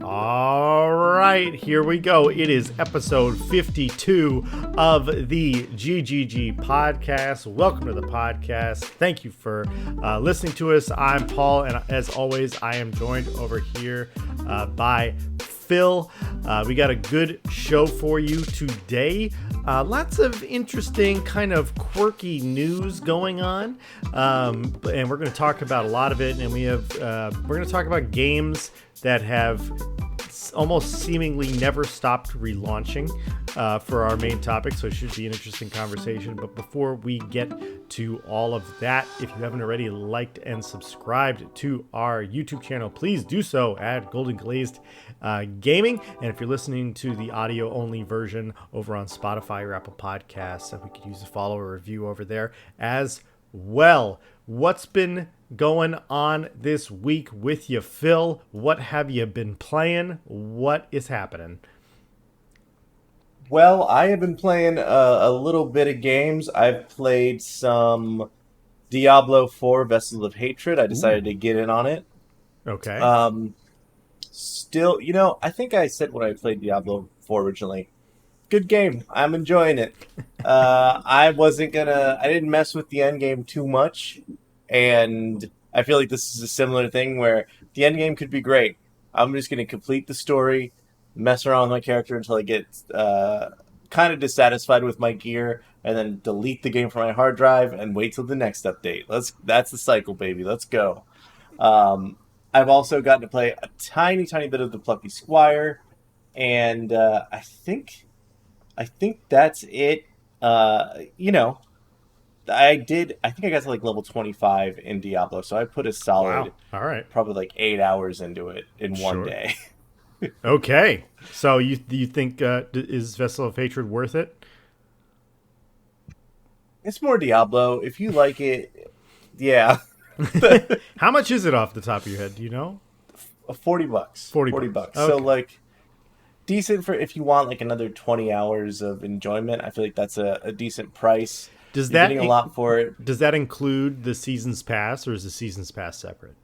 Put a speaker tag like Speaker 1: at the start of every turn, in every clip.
Speaker 1: All right, here we go. It is episode 52 of the GGG Podcast. Welcome to the podcast. Thank you for listening to us. I'm Paul, and as always, I am joined over here by Phil. We got a good show for you today. Lots of interesting, kind of quirky news going on, and we're going to talk about a lot of it. And we're going to talk about games that have almost seemingly never stopped relaunching for our main topic, so it should be an interesting conversation. But before we get to all of that, if you haven't already liked and subscribed to our YouTube channel, please do so at Golden Glazed Gaming. And if you're listening to the audio-only version over on Spotify or Apple Podcasts, we could use a follow or review over there as well. What's been going on this week with you, Phil? What have you been playing? What is happening?
Speaker 2: Well, I have been playing a little bit of games. I've played some Diablo 4 Vessel of Hatred. I decided
Speaker 1: Ooh.
Speaker 2: to get in on it.
Speaker 1: Okay.
Speaker 2: Still, I think I said when I played Diablo 4 originally. Good game. I'm enjoying it. I didn't mess with the end game too much. And I feel like this is a similar thing where the end game could be great. I'm just going to complete the story, mess around with my character until I get kind of dissatisfied with my gear, and then delete the game from my hard drive and wait till the next update. That's the cycle, baby. Let's go. I've also gotten to play a tiny, tiny bit of the Plucky Squire, and I think that's it. I think I got to like level 25 in Diablo, so I put a solid,
Speaker 1: Wow. All right.
Speaker 2: probably like 8 hours into it in one
Speaker 1: Sure.
Speaker 2: day.
Speaker 1: Okay. So you think is Vessel of Hatred worth it?
Speaker 2: It's more Diablo. If you like it, yeah.
Speaker 1: How much is it off the top of your head? Do you know?
Speaker 2: $40.
Speaker 1: 40
Speaker 2: 40
Speaker 1: bucks.
Speaker 2: bucks. So
Speaker 1: Okay.
Speaker 2: like decent for if you want like another 20 hours of enjoyment. I feel like that's a decent price.
Speaker 1: Does
Speaker 2: You're
Speaker 1: that
Speaker 2: getting a lot for it.
Speaker 1: does that include the season's pass, or is the season's pass separate?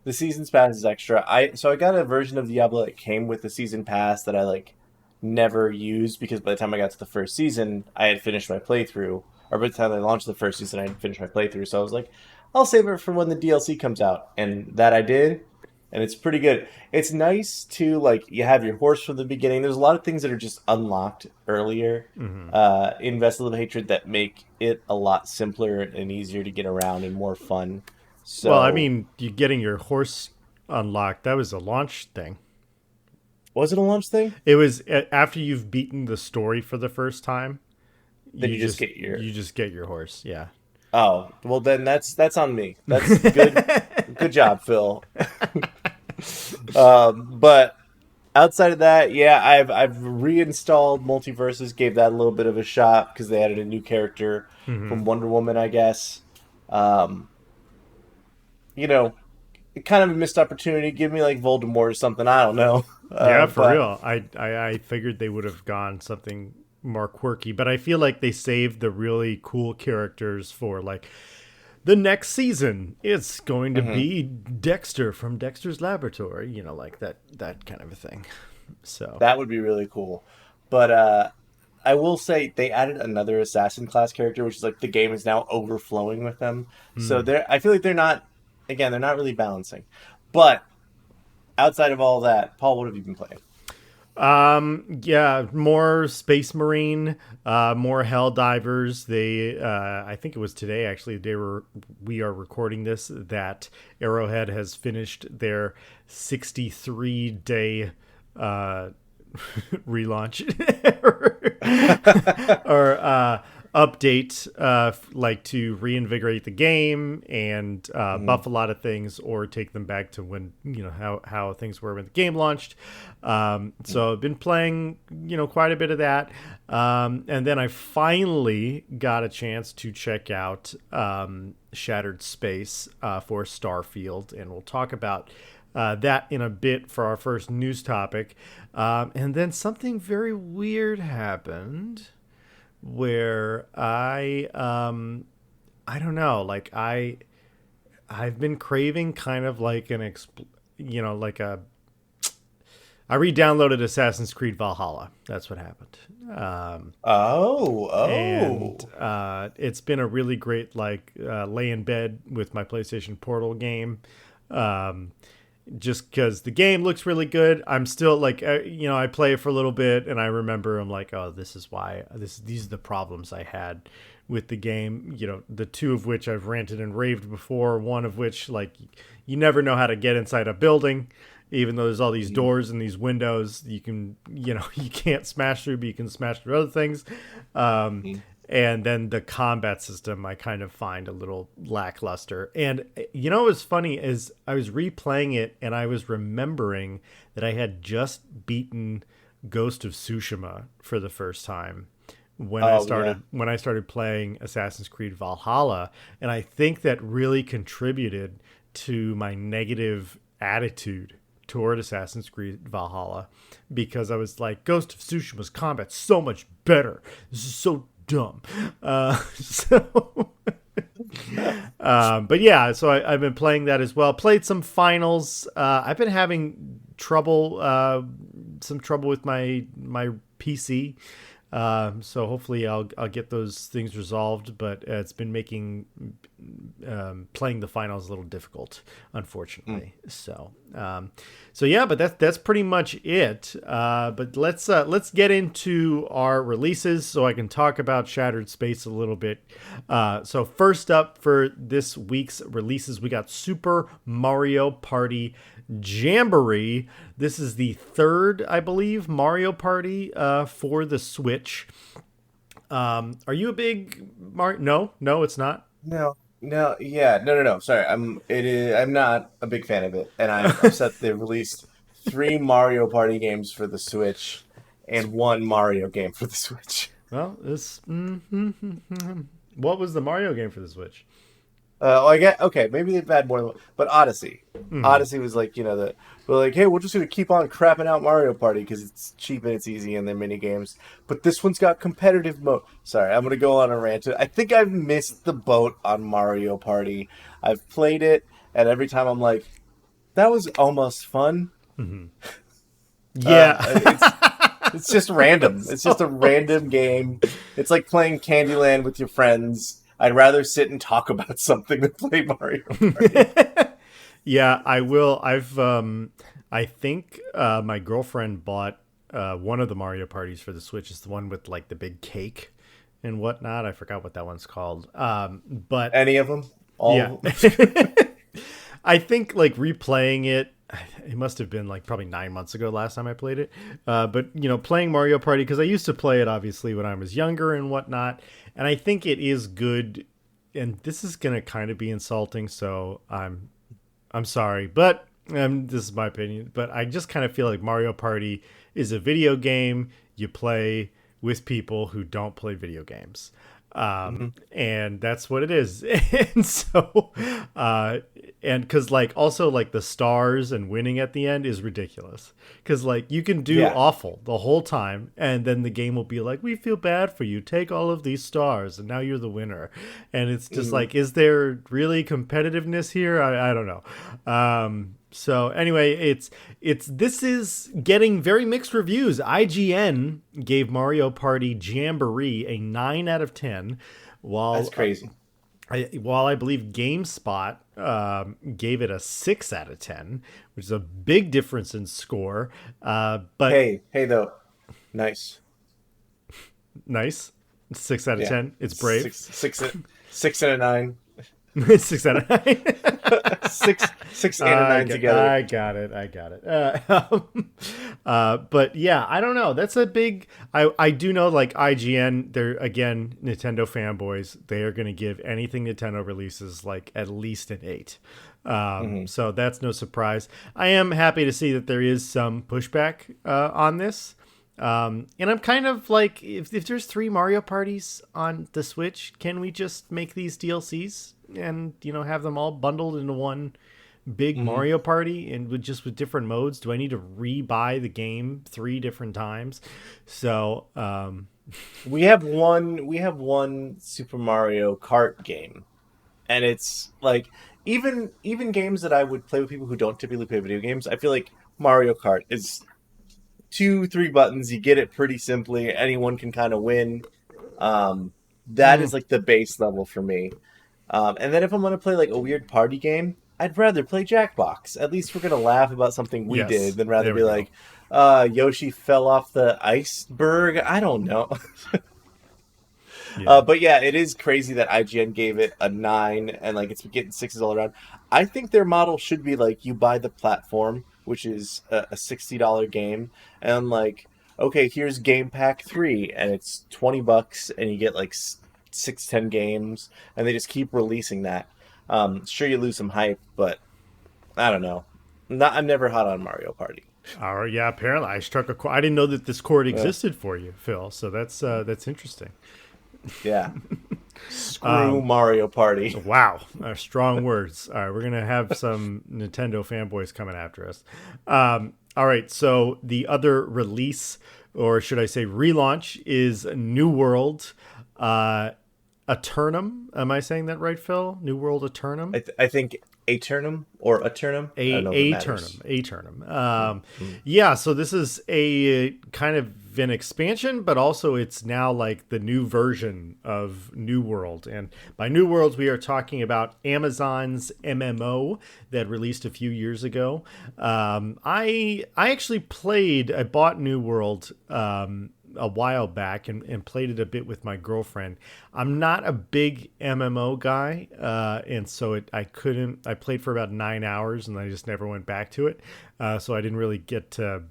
Speaker 2: The season's pass is extra. I got a version of Diablo that came with the season pass that I like never used because by the time I got to the first season, I had finished my playthrough. Or by the time I launched the first season, I had finished my playthrough. So I was like, I'll save it for when the DLC comes out, and that I did, and it's pretty good. It's nice to like you have your horse from the beginning. There's a lot of things that are just unlocked earlier
Speaker 1: Mm-hmm.
Speaker 2: in Vessel of Hatred that make it a lot simpler and easier to get around and more fun.
Speaker 1: Well, I
Speaker 2: So
Speaker 1: mean, you getting your horse unlocked, that was a launch thing.
Speaker 2: was it a launch thing?
Speaker 1: It was after you've beaten the story for the first time,
Speaker 2: Then you just get your
Speaker 1: you just get your horse. Yeah.
Speaker 2: Oh, well then that's on me. That's good. Good job, Phil. But outside of that, yeah, I've reinstalled Multiverses, gave that a little bit of a shot because they added a new character
Speaker 1: Mm-hmm.
Speaker 2: from Wonder Woman, I guess. Um, you know, kind of a missed opportunity. Give me like Voldemort or something. I don't know.
Speaker 1: Yeah, for
Speaker 2: But
Speaker 1: real. I figured they would have gone something more quirky, but I feel like they saved the really cool characters for like the next season. It's going to
Speaker 2: mhm.
Speaker 1: be Dexter from Dexter's Laboratory, like that kind of a thing. So,
Speaker 2: That would be really cool. But I will say they added another assassin class character, which is like the game is now overflowing with them. So
Speaker 1: mm.
Speaker 2: I feel like they're not really balancing. But outside of all that, Paul, what have you been playing?
Speaker 1: Yeah, more Space Marine, more Hell Divers. I think it was today actually. We are recording this that Arrowhead has finished their 63-day relaunch or update, like to reinvigorate the game and
Speaker 2: Mhm.
Speaker 1: buff a lot of things or take them back to when how things were when the game launched. So I've been playing quite a bit of that, and then I finally got a chance to check out Shattered Space for Starfield, and we'll talk about that in a bit for our first news topic. And then something very weird happened where I don't know, like I've been craving kind of like like I re-downloaded Assassin's Creed Valhalla. That's what happened. And it's been a really great lay in bed with my PlayStation Portal game. Just because the game looks really good. I'm still I play it for a little bit and I remember I'm like, oh, this is why these are the problems I had with the game. The two of which I've ranted and raved before. One of which, you never know how to get inside a building, even though there's all these doors and these windows. You can, you can't smash through, but you can smash through other things. And then the combat system I kind of find a little lackluster. And what's funny is I was replaying it and I was remembering that I had just beaten Ghost of Tsushima for the first time when I started playing Assassin's Creed Valhalla. And I think that really contributed to my negative attitude toward Assassin's Creed Valhalla, because I was like, Ghost of Tsushima's combat's so much better. This is so dumb. But yeah, so I've been playing that as well. Played some finals. I've been having some trouble with my PC. So hopefully I'll get those things resolved, but it's been making playing the finals a little difficult, unfortunately. So yeah, but that's pretty much it. But let's get into our releases so I can talk about Shattered Space a little bit. So first up for this week's releases, we got Super Mario Party Jamboree. This is the third, I believe, Mario Party for the Switch. Are you a big Mario? No, it's not.
Speaker 2: No. Sorry, I'm not a big fan of it, and I'm upset they released 3 Mario Party games for the Switch and 1 Mario game for the Switch.
Speaker 1: Well, what was the Mario game for the Switch?
Speaker 2: Maybe they've had more than one, but Odyssey. Odyssey was hey, we're just going to keep on crapping out Mario Party because it's cheap and it's easy and they're mini games. But this one's got competitive mode. Sorry, I'm going to go on a rant. I think I've missed the boat on Mario Party. I've played it, and every time I'm like, that was almost fun.
Speaker 1: Mm-hmm. Yeah.
Speaker 2: It's just random. It's just a random game. It's like playing Candyland with your friends. I'd rather sit and talk about something than play Mario Party.
Speaker 1: Yeah, I will. I think my girlfriend bought one of the Mario Parties for the Switch. It's the one with the big cake and whatnot. I forgot what that one's called. But
Speaker 2: any of them? All of
Speaker 1: them? I think replaying it, it must have been probably 9 months ago last time I played it. But playing Mario Party, because I used to play it obviously when I was younger and whatnot, and I think it is good. And this is gonna kind of be insulting, so I'm sorry, but this is my opinion. But I just kind of feel like Mario Party is a video game you play with people who don't play video games. And that's what it is. And so and because also the stars and winning at the end is ridiculous, because you can do awful the whole time and then the game will be like, we feel bad for you, take all of these stars and now you're the winner. And it's just is there really competitiveness here? I don't know. So anyway, this is getting very mixed reviews. IGN gave Mario Party Jamboree a 9 out of 10, while
Speaker 2: that's crazy.
Speaker 1: While I believe GameSpot gave it a 6 out of 10, which is a big difference in score. But
Speaker 2: hey though, nice,
Speaker 1: 6 out of 10. It's brave.
Speaker 2: 6 out of 9.
Speaker 1: 6 out of 9.
Speaker 2: six and a 9 together.
Speaker 1: I got it. But yeah, I don't know. That's a big. I do know IGN. They're again Nintendo fanboys. They are going to give anything Nintendo releases at least an 8. So that's no surprise. I am happy to see that there is some pushback on this. And I'm kind of if there's 3 Mario Parties on the Switch, can we just make these DLCs and have them all bundled into one big Mario Party and with different modes? Do I need to re-buy the game 3 different times? So
Speaker 2: we have one Super Mario Kart game, and it's even games that I would play with people who don't typically play video games. I feel like Mario Kart is 2-3 buttons. You get it pretty simply. Anyone can kind of win. That is like the base level for me. And then if I'm going to play like a weird party game, I'd rather play Jackbox. At least we're going to laugh about something we did than rather be like, Yoshi fell off the iceberg. I don't know. But yeah, it is crazy that IGN gave it a 9 and like it's getting 6s all around. I think their model should be like you buy the platform, which is a $60 game, and like, okay, here's Game Pack 3, and it's $20, and you get like 6-10 games, and they just keep releasing that. Sure, you lose some hype, but I don't know. I'm never hot on Mario Party.
Speaker 1: Oh yeah, apparently I struck a chord. I didn't know that this chord existed for you, Phil. So that's interesting.
Speaker 2: Yeah. Screw Mario Party.
Speaker 1: Wow. Strong words. All right. We're going to have some Nintendo fanboys coming after us. All right. So the other release, or should I say relaunch, is New World Aeternum. Am I saying that right, Phil? New World Aeternum?
Speaker 2: I think Aeternum or Aeternum.
Speaker 1: Aeternum. Yeah, so this is a kind of an expansion, but also it's now like the new version of New World. And by New Worlds, we are talking about Amazon's MMO that released a few years ago. I bought New World a while back and played it a bit with my girlfriend. I'm not a big MMO guy, and so I played for about 9 hours and I just never went back to it. So I didn't really get to,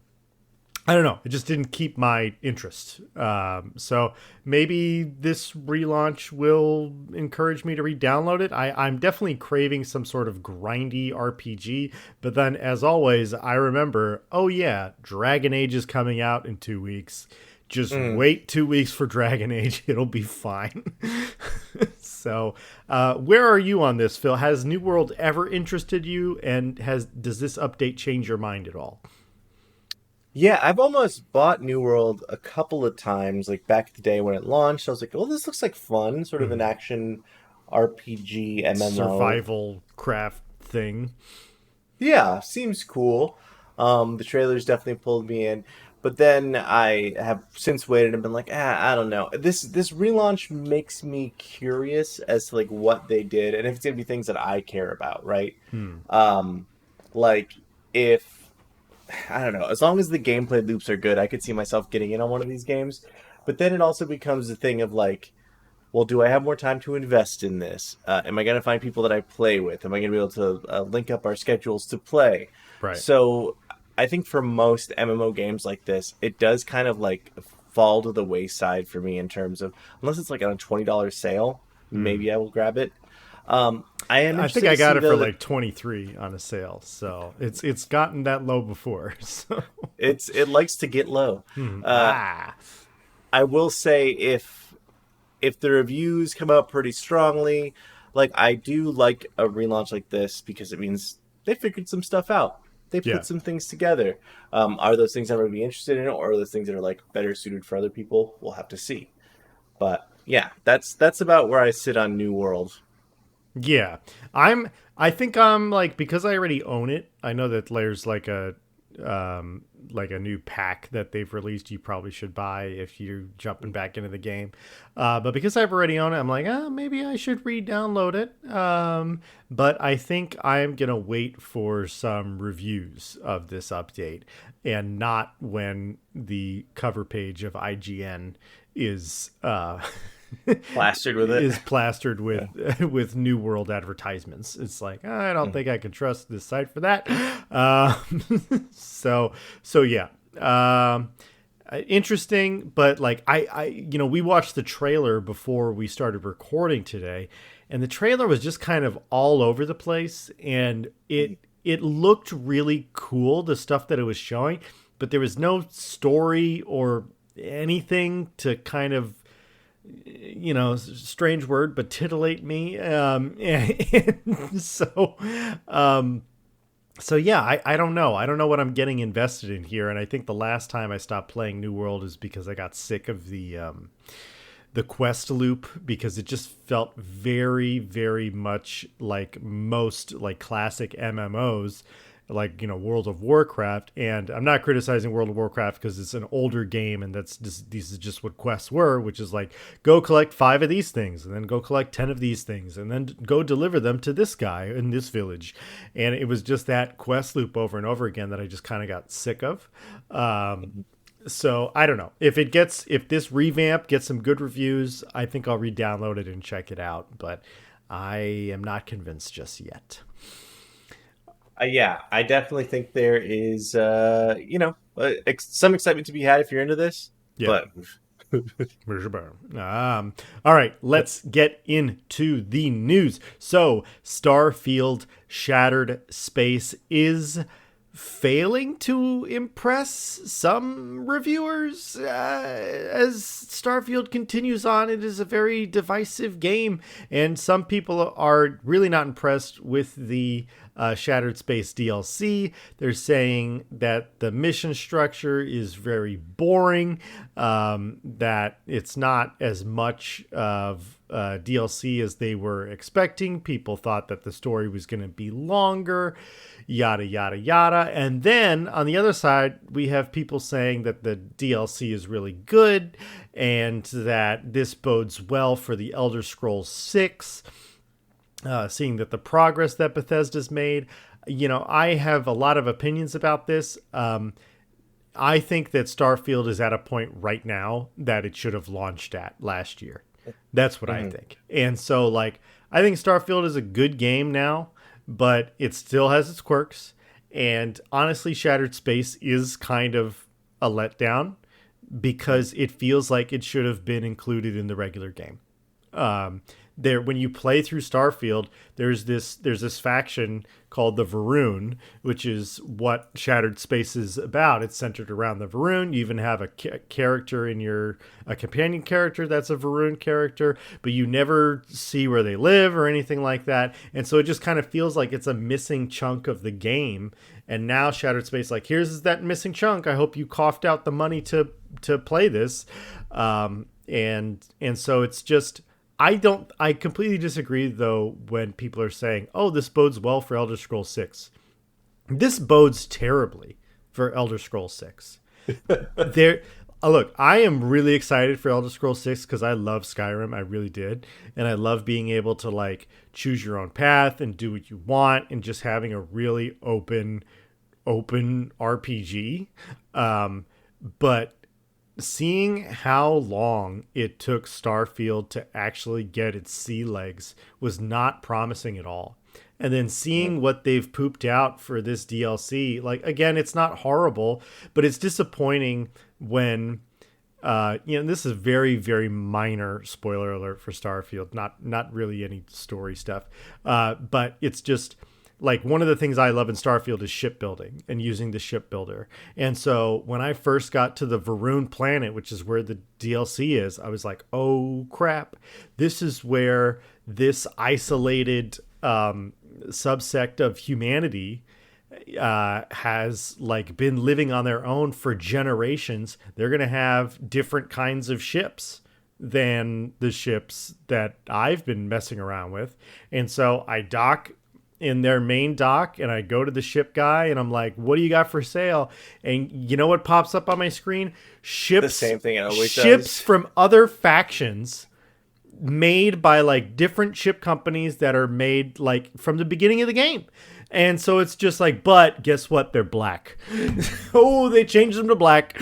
Speaker 1: I don't know, it just didn't keep my interest. So maybe this relaunch will encourage me to re-download it. I'm definitely craving some sort of grindy RPG, but then as always, I remember, oh yeah, Dragon Age is coming out in 2 weeks. Just wait 2 weeks for Dragon Age. It'll be fine. So where are you on this, Phil? Has New World ever interested you? And does this update change your mind at all?
Speaker 2: Yeah, I've almost bought New World a couple of times. Like back in the day when it launched, I was like, well, this looks like fun. Sort of an action RPG, MMO.
Speaker 1: Survival craft thing.
Speaker 2: Yeah, seems cool. The trailers definitely pulled me in. But then I have since waited and been like, I don't know. This relaunch makes me curious as to like what they did and if it's gonna be things that I care about, right? Like if I don't know, as long as the gameplay loops are good, I could see myself getting in on one of these games. But then it also becomes a thing of like, well, do I have more time to invest in this? Am I gonna find people that I play with? Am I gonna be able to link up our schedules to play?
Speaker 1: Right.
Speaker 2: So I think for most MMO games like this, it does kind of like fall to the wayside for me in terms of, unless it's like on a $20 sale, maybe I will grab it. I
Speaker 1: think I got it for like 23 on a sale, so it's gotten that low before. So
Speaker 2: it likes to get low. I will say if the reviews come out pretty strongly, like I do like a relaunch like this because it means they figured some stuff out. They put some things together. Are those things I'm going to be interested in, or are those things that are like better suited for other people? We'll have to see. But yeah, that's about where I sit on New World.
Speaker 1: Yeah, I think I'm like, because I already own it. I know that there's like a new pack that they've released you probably should buy if you're jumping back into the game. But because I've already owned it, I'm like, maybe I should re-download it. But I think I'm going to wait for some reviews of this update and not when the cover page of IGN is
Speaker 2: plastered with it.
Speaker 1: Is plastered with New World advertisements. It's like, I don't think I can trust this site for that. So yeah. Interesting, but like I we watched the trailer before we started recording today, and the trailer was just kind of all over the place, and it looked really cool, the stuff that it was showing, but there was no story or anything to kind of, strange word, but titillate me. So yeah, I don't know. I don't know what I'm getting invested in here. And I think the last time I stopped playing New World is because I got sick of the quest loop, because it just felt very, very much like most like classic MMOs. like, World of Warcraft. And I'm not criticizing World of Warcraft because it's an older game, and these is just what quests were, which is like, go collect 5 of these things, and then go collect 10 of these things, and then go deliver them to this guy in this village. And it was just that quest loop over and over again that I just kind of got sick of. So I don't know if this revamp gets some good reviews, I think I'll re-download it and check it out, but I am not convinced just yet.
Speaker 2: Yeah, I definitely think there is, some excitement to be had if you're into this.
Speaker 1: Yeah. But all right, let's get into the news. So, Starfield Shattered Space is failing to impress some reviewers. As Starfield continues on, it is a very divisive game, and some people are really not impressed with the Shattered Space DLC. They're saying that the mission structure is very boring, that it's not as much of DLC as they were expecting. People thought that the story was going to be longer, yada, yada, yada. And then on the other side, we have people saying that the DLC is really good and that this bodes well for the Elder Scrolls 6. Seeing that the progress that Bethesda's made, I have a lot of opinions about this. I think that Starfield is at a point right now that it should have launched at last year. That's what I think. And so, I think Starfield is a good game now, but it still has its quirks. And honestly, Shattered Space is kind of a letdown because it feels like it should have been included in the regular game. When you play through Starfield, there's this faction called the Varun, which is what Shattered Space is about. It's centered around the Varun. You even have a character a companion character that's a Varun character, but you never see where they live or anything like that. And so it just kind of feels like it's a missing chunk of the game. And now Shattered Space, here's that missing chunk. I hope you coughed out the money to play this. And so it's just, I completely disagree, though, when people are saying, oh, this bodes well for Elder Scrolls 6. This bodes terribly for Elder Scrolls 6. Look, I am really excited for Elder Scrolls 6 because I love Skyrim. I really did. And I love being able to, choose your own path and do what you want and just having a really open RPG. But seeing how long it took Starfield to actually get its sea legs was not promising at all. And then seeing what they've pooped out for this DLC, again, it's not horrible, but it's disappointing when, this is very, very minor spoiler alert for Starfield, not really any story stuff. But it's just, one of the things I love in Starfield is shipbuilding and using the shipbuilder. And so when I first got to the Varun planet, which is where the DLC is, I was like, oh crap, this is where this isolated subsect of humanity has been living on their own for generations. They're going to have different kinds of ships than the ships that I've been messing around with. And so I dock in their main dock and I go to the ship guy and I'm like, what do you got for sale? And you know what pops up on my screen? Ships. The
Speaker 2: same thing it always
Speaker 1: ships
Speaker 2: does.
Speaker 1: From other factions made by different ship companies that are made from the beginning of the game. And so it's just but guess what? They're black. Oh, they changed them to black.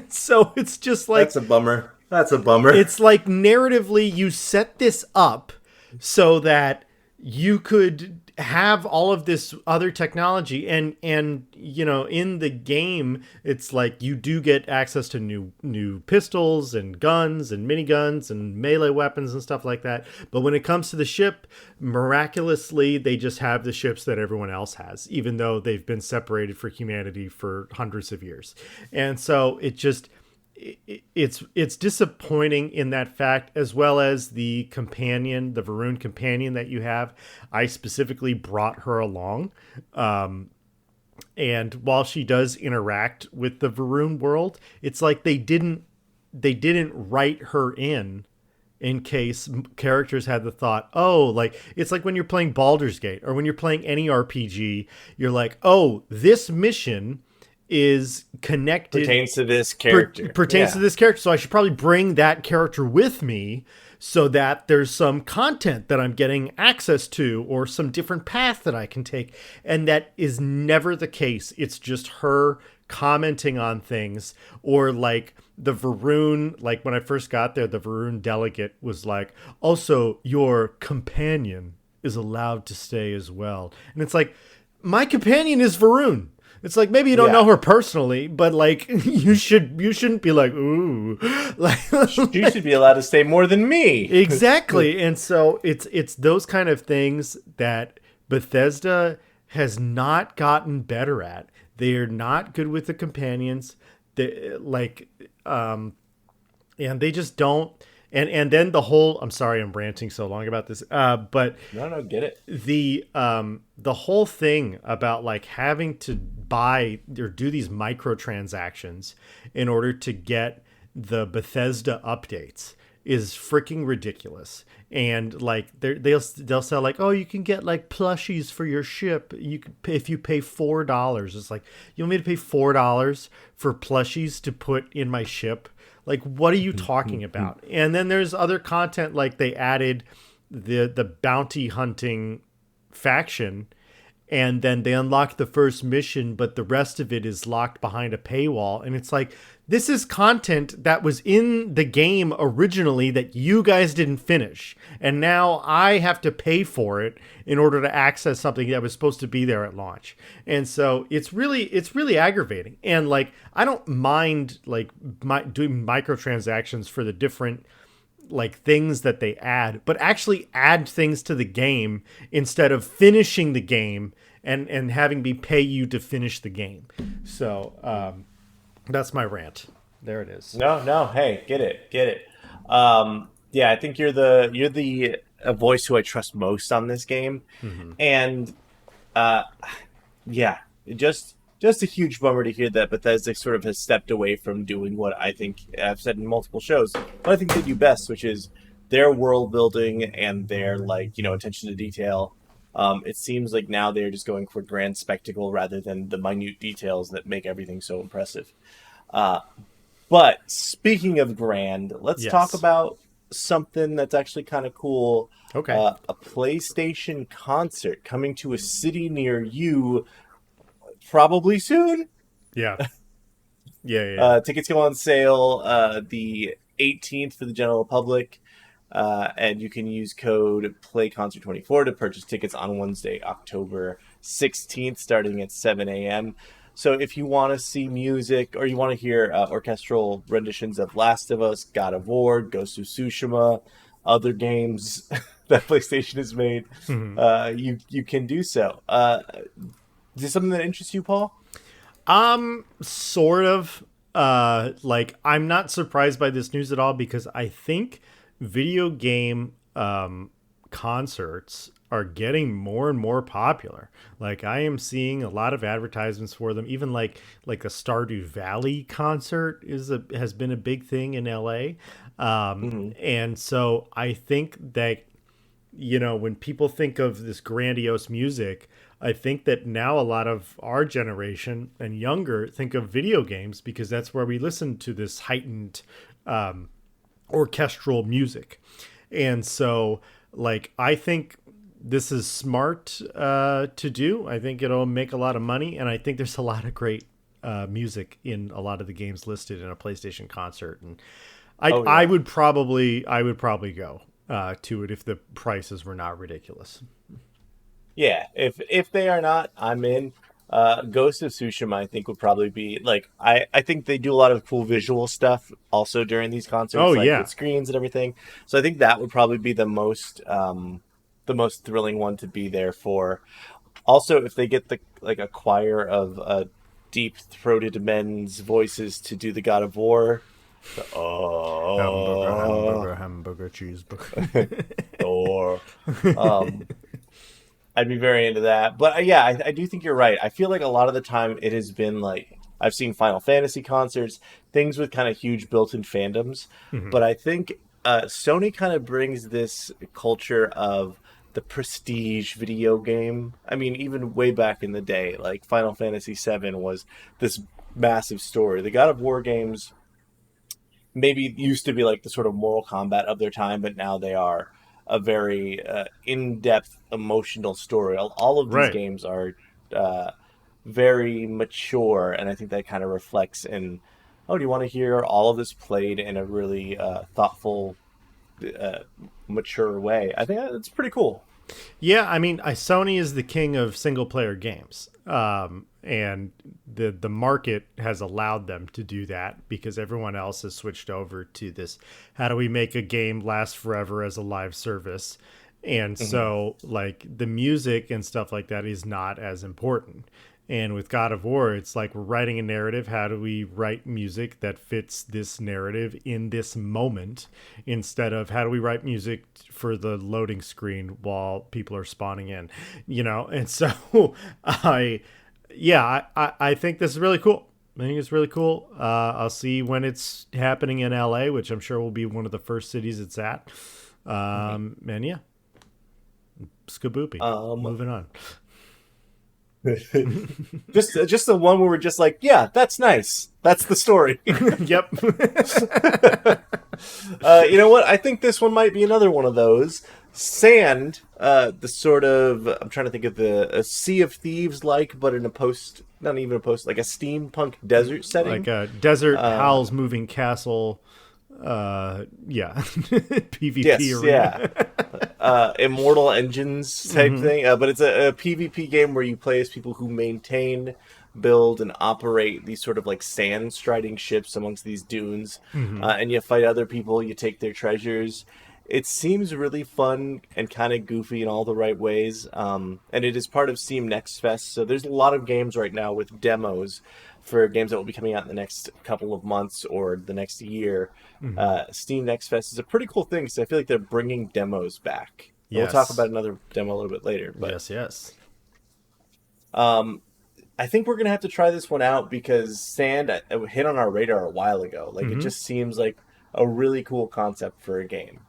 Speaker 1: So it's just
Speaker 2: that's a bummer. It's
Speaker 1: narratively you set this up so that you could have all of this other technology and in the game it's you do get access to new pistols and guns and miniguns and melee weapons and stuff like that. But when it comes to the ship, miraculously they just have the ships that everyone else has, even though they've been separated for humanity for hundreds of years. And so it's disappointing in that fact, as well as the Varun companion that you have. I specifically brought her along. And while she does interact with the Varun world, it's they didn't write her in in case characters had the thought, oh, like it's like when you're playing Baldur's Gate or when you're playing any RPG, you're like, oh, this mission is connected,
Speaker 2: pertains to this character,
Speaker 1: pertains to this character, so I should probably bring that character with me so that there's some content that I'm getting access to or some different path that I can take. And that is never the case. It's just her commenting on things, or like the Varun, like when I first got there, the Varun delegate was like, also your companion is allowed to stay as well. And it's like, my companion is Varun. It's like, maybe you don't know her personally, but like you shouldn't be like, ooh, like
Speaker 2: she should be allowed to stay more than me.
Speaker 1: Exactly. And so it's those kind of things that Bethesda has not gotten better at. They are not good with the companions. They and they just don't. And then the whole, I'm sorry, I'm ranting so long about this. But
Speaker 2: no, get it.
Speaker 1: The whole thing about like having to buy or do these microtransactions in order to get the Bethesda updates is freaking ridiculous. And like they'll sell like, oh, you can get like plushies for your ship. You can pay, if you pay $4. It's like, you want me to pay $4 for plushies to put in my ship? Like, what are you talking about? And then there's other content, like they added the bounty hunting faction, and then they unlocked the first mission, but the rest of it is locked behind a paywall. And it's like, this is content that was in the game originally that you guys didn't finish. And now I have to pay for it in order to access something that was supposed to be there at launch. And so it's really aggravating. And like, I don't mind like doing microtransactions for the different like things that they add, but actually add things to the game instead of finishing the game and having me pay you to finish the game. So that's my rant. There it is.
Speaker 2: No, hey, get it. Yeah, I think you're the voice who I trust most on this game. Mm-hmm. And yeah, just a huge bummer to hear that Bethesda sort of has stepped away from doing what I think I've said in multiple shows, what I think they do best, which is their world building and their attention to detail. It seems like now they're just going for grand spectacle rather than the minute details that make everything so impressive. But speaking of grand, let's talk about something that's actually kind of cool.
Speaker 1: Okay.
Speaker 2: A PlayStation concert coming to a city near you probably soon.
Speaker 1: Yeah. Yeah.
Speaker 2: Tickets go on sale the 18th for the general public. And you can use code PlayConcert24 to purchase tickets on Wednesday, October 16th, starting at 7 a.m. So if you want to see music or you want to hear orchestral renditions of Last of Us, God of War, Ghost of Tsushima, other games that PlayStation has made, you can do so. Is this something that interests you, Paul?
Speaker 1: Sort of. Like, I'm not surprised by this news at all because I think video game concerts are getting more and more popular. Like, I am seeing a lot of advertisements for them. Even like a Stardew Valley concert has been a big thing in LA. And so I think that, when people think of this grandiose music, I think that now a lot of our generation and younger think of video games because that's where we listen to this heightened orchestral music. And so, like, I think this is smart to do. I think it'll make a lot of money, and I think there's a lot of great music in a lot of the games listed in a PlayStation concert. And I would probably go to it if the prices were not ridiculous.
Speaker 2: Yeah, if they are not, I'm in. Ghost of Tsushima, I think, would probably be like I think they do a lot of cool visual stuff also during these concerts, with screens and everything. So I think that would probably be the most thrilling one to be there for. Also, if they get a choir of deep-throated men's voices to do the God of War.
Speaker 1: Hamburger, cheeseburger.
Speaker 2: Or I'd be very into that. But yeah, I do think you're right. I feel like a lot of the time it has been like, I've seen Final Fantasy concerts, things with kind of huge built-in fandoms. Mm-hmm. But I think Sony kind of brings this culture of the prestige video game. I mean, even way back in the day, like Final Fantasy VII was this massive story. The God of War games maybe used to be like the sort of Mortal Kombat of their time, but now they are a very in-depth emotional story. All of these
Speaker 1: Right.
Speaker 2: games are uh, very mature, and I think that kind of reflects in. Oh, do you want to hear all of this played in a really thoughtful, uh, mature way? I think that's pretty cool.
Speaker 1: Yeah, I mean, Sony is the king of single player games, and the market has allowed them to do that because everyone else has switched over to this. How do we make a game last forever as a live service? And
Speaker 2: Hmm.
Speaker 1: so, like the music and stuff like that is not as important. And with God of War, it's like we're writing a narrative. How do we write music that fits this narrative in this moment instead of how do we write music for the loading screen while people are spawning in, you know? And so I, yeah, I think this is really cool. I think it's really cool. I'll see when it's happening in LA, which I'm sure will be one of the first cities it's at. And yeah, skaboopy.
Speaker 2: Um,
Speaker 1: Moving on.
Speaker 2: just the one where we're just like, yeah, that's nice. That's the story.
Speaker 1: Yep.
Speaker 2: You know what? I think this one might be another one of those. Sand, the sort of I'm trying to think of the a Sea of Thieves like, but in a post, not even a post, like a steampunk desert
Speaker 1: Like
Speaker 2: setting.
Speaker 1: a desert
Speaker 2: Uh,
Speaker 1: Howl's Moving Castle. Yeah. PvP
Speaker 2: yes, yeah.
Speaker 1: arena.
Speaker 2: Immortal Engines type
Speaker 1: Hmm.
Speaker 2: thing. But it's a PvP game where you play as people who maintain, build, and operate these sort of like sand striding ships amongst these dunes.
Speaker 1: Hmm.
Speaker 2: And you fight other people, you take their treasures. It seems really fun and kind of goofy in all the right ways. And it is part of Steam Next Fest. So there's a lot of games right now with demos for games that will be coming out in the next couple of months or the next year.
Speaker 1: Hmm.
Speaker 2: Steam Next Fest is a pretty cool thing because I feel like they're bringing demos back. And we'll talk about
Speaker 1: Yes.
Speaker 2: another demo a little bit later, but
Speaker 1: Yes, yes.
Speaker 2: um, I think we're gonna have to try this one out because Sand hit on our radar a while ago. Like it
Speaker 1: Hmm.
Speaker 2: just seems like a really cool concept for a game.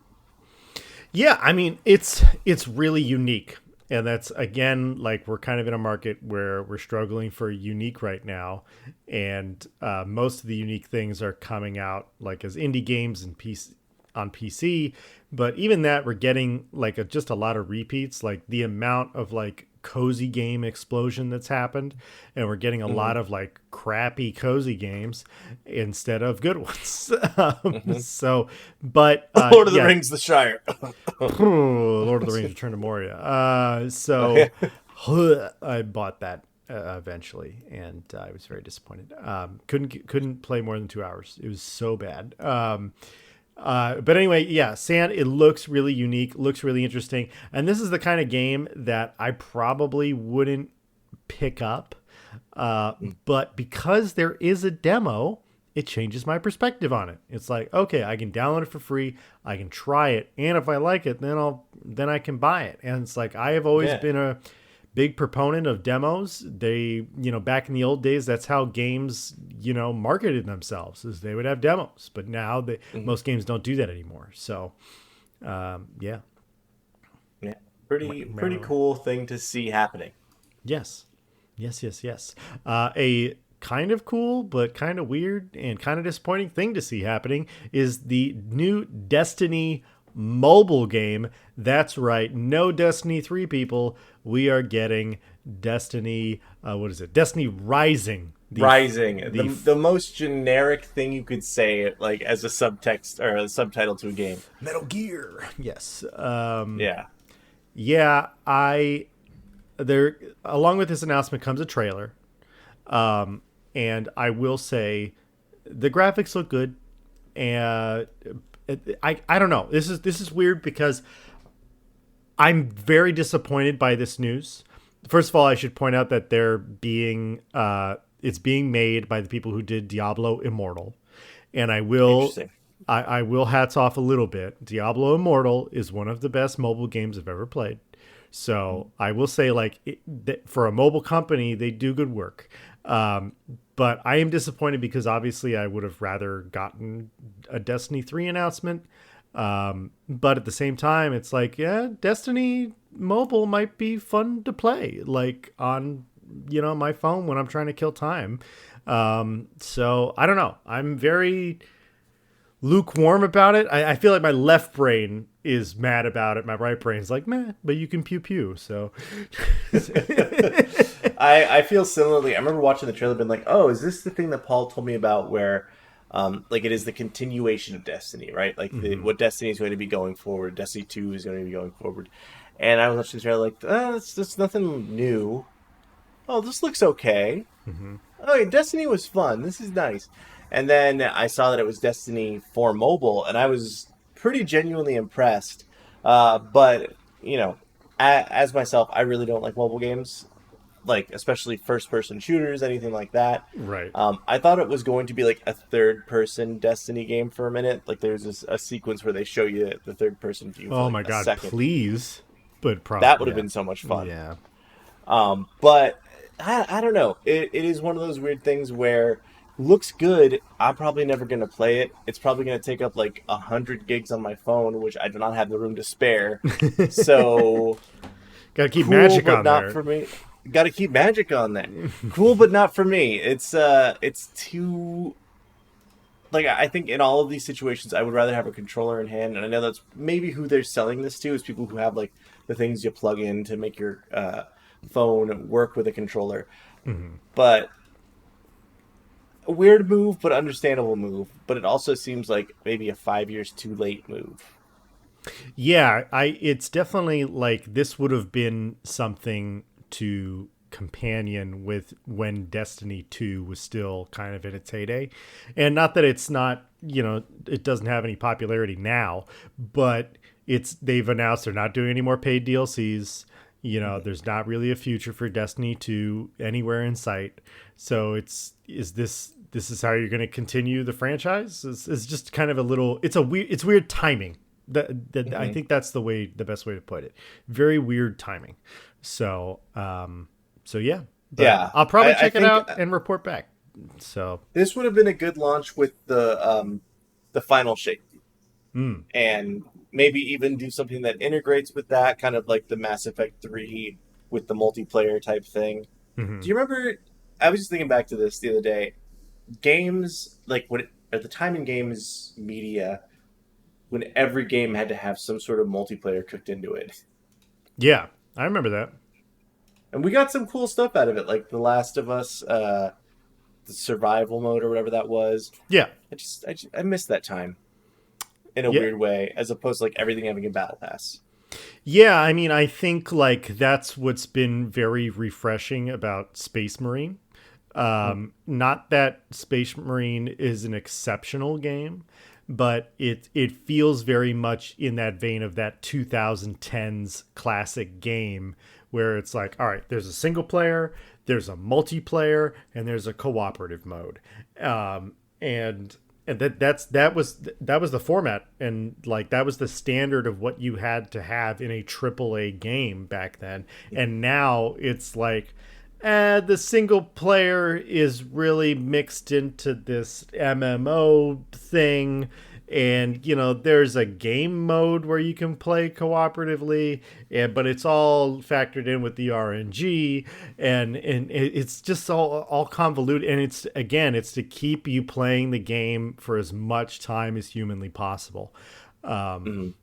Speaker 1: Yeah, I mean, it's really unique. And that's again like we're kind of in a market where we're struggling for unique right now, and most of the unique things are coming out like as indie games and PC on PC. But even that, we're getting like just a lot of repeats. Like the amount of like cozy game explosion that's happened, and we're getting a
Speaker 2: Hmm.
Speaker 1: lot of like crappy cozy games instead of good ones.
Speaker 2: Hmm.
Speaker 1: So, but
Speaker 2: Lord of the
Speaker 1: yeah,
Speaker 2: Rings: The Shire.
Speaker 1: Lord of the Rings: Return to Moria. So I bought that eventually, and I was very disappointed. Couldn't play more than 2 hours. It was so bad. But anyway, yeah, Sand. It looks really unique. Looks really interesting, and this is the kind of game that I probably wouldn't pick up. But because there is a demo, it changes my perspective on it. It's like, okay, I can download it for free, I can try it, and if I like it, then I can buy it. And it's like I have always
Speaker 2: Yeah.
Speaker 1: been a big proponent of demos. They, back in the old days, that's how games, marketed themselves, is they would have demos. But now
Speaker 2: Hmm.
Speaker 1: most games don't do that anymore. So, yeah.
Speaker 2: Yeah. Pretty
Speaker 1: Random.
Speaker 2: cool thing to see happening.
Speaker 1: Yes. Yes, yes, yes. A kind of cool, but kind of weird and kind of disappointing thing to see happening is the new Destiny mobile game. That's right. No Destiny 3 people. We are getting Destiny, what is it? Destiny Rising.
Speaker 2: Rising,
Speaker 1: The
Speaker 2: the most generic thing you could say, like as a subtext or a subtitle to a game.
Speaker 1: Metal Gear. Yes.
Speaker 2: Yeah.
Speaker 1: Yeah, there along with this announcement comes a trailer. And I will say the graphics look good. And I don't know. This is weird because I'm very disappointed by this news. First of all, I should point out that it's being made by the people who did Diablo Immortal, and
Speaker 2: Interesting.
Speaker 1: I will hats off a little bit. Diablo Immortal is one of the best mobile games I've ever played. So I will say, like, for a mobile company, they do good work. But I am disappointed because obviously I would have rather gotten a Destiny 3 announcement. But at the same time, it's like, yeah, Destiny mobile might be fun to play, like on, my phone when I'm trying to kill time. So I don't know. I'm very lukewarm about it. I feel like my left brain is mad about it. My right brain's like, meh, but you can pew pew. So
Speaker 2: I feel similarly. I remember watching the trailer, being like, "Oh, is this the thing that Paul told me about?" Where, like, it is the continuation of Destiny, right? Like, what Destiny is going to be going forward. Destiny 2 is going to be going forward. And I was watching the trailer, like, that's nothing new. Oh, this looks okay. Oh, yeah, Destiny was fun. This is nice. And then I saw that it was Destiny for mobile, and I was pretty genuinely impressed. But, as myself, I really don't like mobile games, like especially first-person shooters, anything like that.
Speaker 1: right.
Speaker 2: I thought it was going to be like a third-person Destiny game for a minute. Like there's a sequence where they show you the third-person view for
Speaker 1: Oh
Speaker 2: like
Speaker 1: my
Speaker 2: a
Speaker 1: God,
Speaker 2: second.
Speaker 1: please. But probably
Speaker 2: That would have been so much fun.
Speaker 1: Yeah.
Speaker 2: But I don't know. It is one of those weird things where looks good. I'm probably never going to play it. It's probably going to take up like 100 gigs on my phone, which I do not have the room to spare. So
Speaker 1: Gotta keep
Speaker 2: cool,
Speaker 1: magic
Speaker 2: but
Speaker 1: on
Speaker 2: not
Speaker 1: there.
Speaker 2: for me. Got to keep magic on there. Cool, but not for me. It's too. Like, I think in all of these situations, I would rather have a controller in hand. And I know that's maybe who they're selling this to, is people who have, like, the things you plug in to make your phone work with a controller. But a weird move, but understandable move. But it also seems like maybe a 5 years too late move.
Speaker 1: Yeah, it's definitely like this would have been something to companion with when Destiny 2 was still kind of in its heyday. And not that it's not, it doesn't have any popularity now, but they've announced they're not doing any more paid DLCs. There's not really a future for Destiny 2 anywhere in sight. So is this how you're going to continue the franchise? It's just kind of it's weird timing. I think that's the best way to put it. Very weird timing. So yeah. But
Speaker 2: Yeah.
Speaker 1: I'll probably
Speaker 2: I
Speaker 1: check it
Speaker 2: think
Speaker 1: out and report back. So
Speaker 2: this would have been a good launch with the final shape. And maybe even do something that integrates with that, kind of like the Mass Effect 3 with the multiplayer type thing. Do you remember? I was just thinking back to this the other day. Games, like at the time in games media, when every game had to have some sort of multiplayer cooked into it.
Speaker 1: yeah, I remember that.
Speaker 2: And we got some cool stuff out of it, like The Last of Us, the survival mode or whatever that was.
Speaker 1: Yeah.
Speaker 2: I missed that time in a weird way, as opposed to like everything having a battle pass.
Speaker 1: Yeah, I mean, I think like that's what's been very refreshing about Space Marine. Not that Space Marine is an exceptional game, but it feels very much in that vein of that 2010s classic game where it's like, all right, there's a single player, there's a multiplayer, and there's a cooperative mode. And that was the format, and like that was the standard of what you had to have in a AAA game back then. And now it's like the single player is really mixed into this MMO thing, and there's a game mode where you can play cooperatively, but it's all factored in with the RNG, and it's just all convoluted, and it's to keep you playing the game for as much time as humanly possible, and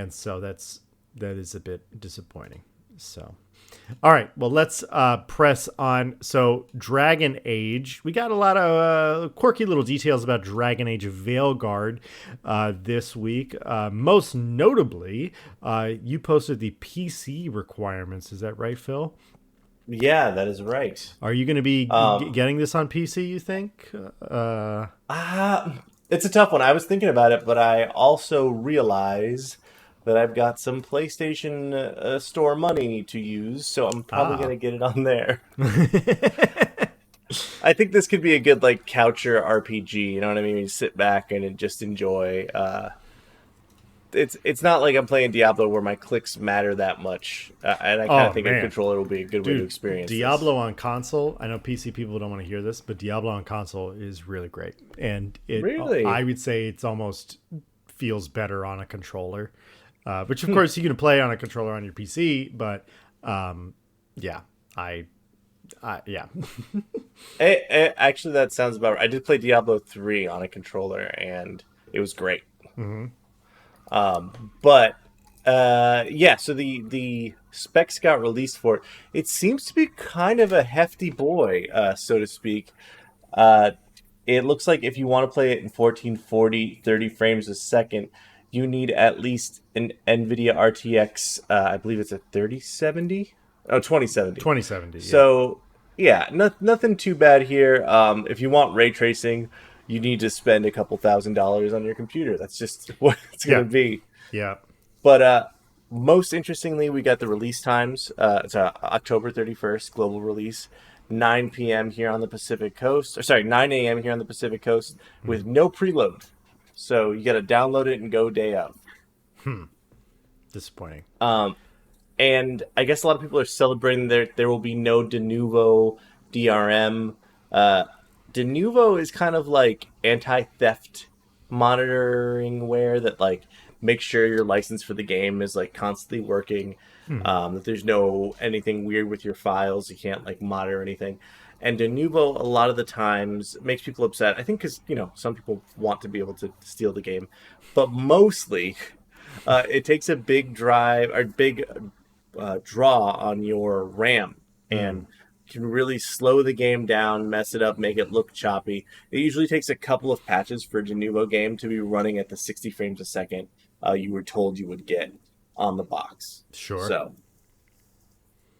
Speaker 1: so that is a bit disappointing. So all right, well, let's press on. So Dragon Age, we got a lot of quirky little details about Dragon Age Veilguard this week. Most notably, you posted the PC requirements. Is that right, Phil?
Speaker 2: Yeah, that is right.
Speaker 1: Are you going to be getting this on PC, you think?
Speaker 2: It's a tough one. I was thinking about it, but I also realize that I've got some PlayStation Store money to use, so I'm probably going to get it on there. I think this could be a good like coucher RPG. You know what I mean? You sit back and just enjoy. It's not like I'm playing Diablo where my clicks matter that much, and I kind of think a controller will be a good way to experience
Speaker 1: Diablo
Speaker 2: this.
Speaker 1: on console. I know PC people don't want to hear this, but Diablo on console is really great, and
Speaker 2: Really?
Speaker 1: I would say it's almost feels better on a controller. Which of course you can play on a controller on your PC, but yeah, yeah.
Speaker 2: Actually, that sounds about right. I did play Diablo 3 on a controller, and it was great. But yeah, so the specs got released for it. It seems to be kind of a hefty boy, so to speak. It looks like if you want to play it in 1440, 30 frames a second, you need at least an NVIDIA RTX, I believe it's a 3070? Oh, 2070.
Speaker 1: 2070, yeah.
Speaker 2: So, yeah, nothing too bad here. If you want ray tracing, you need to spend a couple $1,000s on your computer. That's just what it's going to be.
Speaker 1: Yeah.
Speaker 2: But most interestingly, we got the release times. It's October 31st, global release. 9 p.m. here on the Pacific Coast. Or sorry, 9 a.m. here on the Pacific Coast with no preload. So you got to download it and go day of.
Speaker 1: Disappointing.
Speaker 2: And I guess a lot of people are celebrating there will be no Denuvo DRM. Denuvo is kind of like anti-theft monitoring ware that like makes sure your license for the game is like constantly working. That there's no anything weird with your files. You can't like monitor anything. And Denuvo a lot of the times makes people upset. I think because some people want to be able to steal the game, but mostly it takes a big drive or big draw on your RAM and can really slow the game down, mess it up, make it look choppy. It usually takes a couple of patches for a Denuvo game to be running at the 60 frames a second you were told you would get on the box.
Speaker 1: Sure.
Speaker 2: So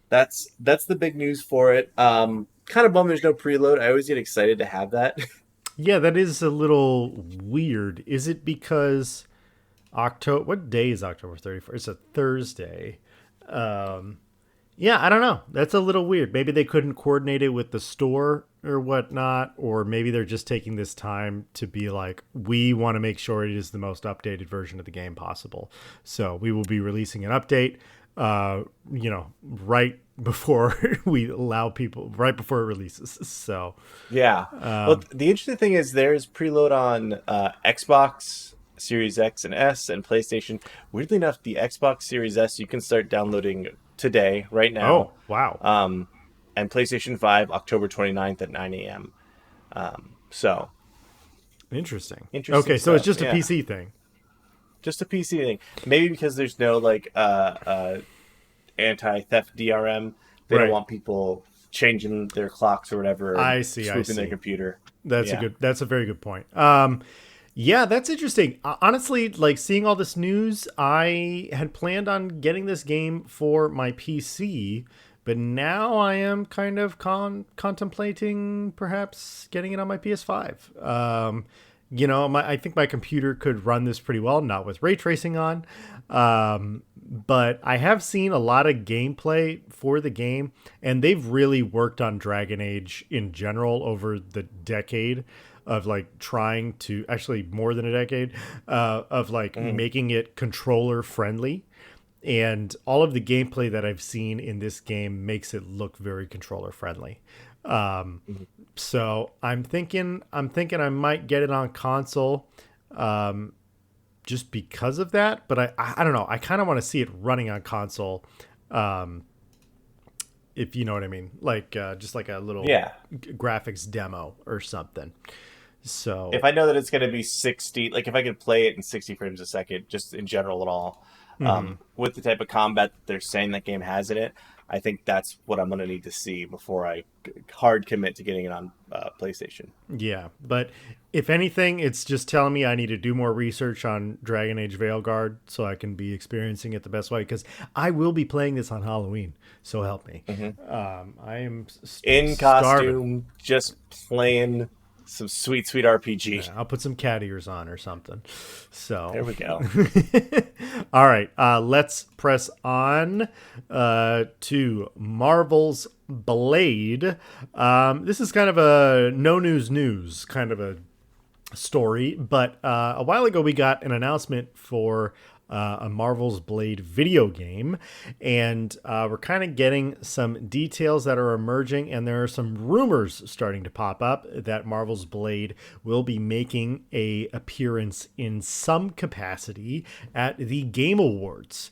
Speaker 2: that's the big news for it. Kind of bummed there's no preload. I always get excited to have that.
Speaker 1: Yeah, that is a little weird. Is it because what day is October 31st? It's a Thursday. Yeah, I don't know. That's a little weird. Maybe they couldn't coordinate it with the store or whatnot, or maybe they're just taking this time to be like, we want to make sure it is the most updated version of the game possible. So we will be releasing an update, right before we allow people, right before it releases. So
Speaker 2: yeah. Well, the interesting thing is there's preload on Xbox Series X and S and PlayStation. Weirdly enough, the Xbox Series S you can start downloading today, right now.
Speaker 1: Oh, wow.
Speaker 2: And PlayStation 5, October 29th at 9 a.m. So.
Speaker 1: Interesting. Okay, so it's just a PC thing.
Speaker 2: Just a PC thing. Maybe because there's no, like, anti-theft DRM. They don't want people changing their clocks or whatever.
Speaker 1: I see.
Speaker 2: Swooping their computer.
Speaker 1: That's a very good point. Yeah, that's interesting. Honestly, like seeing all this news, I had planned on getting this game for my PC, but now I am kind of contemplating perhaps getting it on my PS5. I think my computer could run this pretty well, not with ray tracing on. But I have seen a lot of gameplay for the game, and they've really worked on Dragon Age in general over the decade of like trying to actually more than a decade of like making it controller friendly. And all of the gameplay that I've seen in this game makes it look very controller friendly. So I'm thinking I might get it on console just because of that. But I don't know. I kind of want to see it running on console. If you know what I mean, like just like a little graphics demo or something. So
Speaker 2: if I know that it's going to be 60, like if I could play it in 60 frames a second, just in general at all, with the type of combat that they're saying that game has in it, I think that's what I'm going to need to see before I hard commit to getting it on PlayStation.
Speaker 1: Yeah, but if anything, it's just telling me I need to do more research on Dragon Age Veilguard so I can be experiencing it the best way, because I will be playing this on Halloween, so help me. I am
Speaker 2: in costume, just playing some sweet RPG.
Speaker 1: Yeah, I'll put some cat ears on or something. So
Speaker 2: there we go.
Speaker 1: All right, let's press on to Marvel's Blade. This is kind of a no news kind of a story, but a while ago we got an announcement for a Marvel's Blade video game. And we're kind of getting some details that are emerging, and there are some rumors starting to pop up that Marvel's Blade will be making a appearance in some capacity at the Game Awards.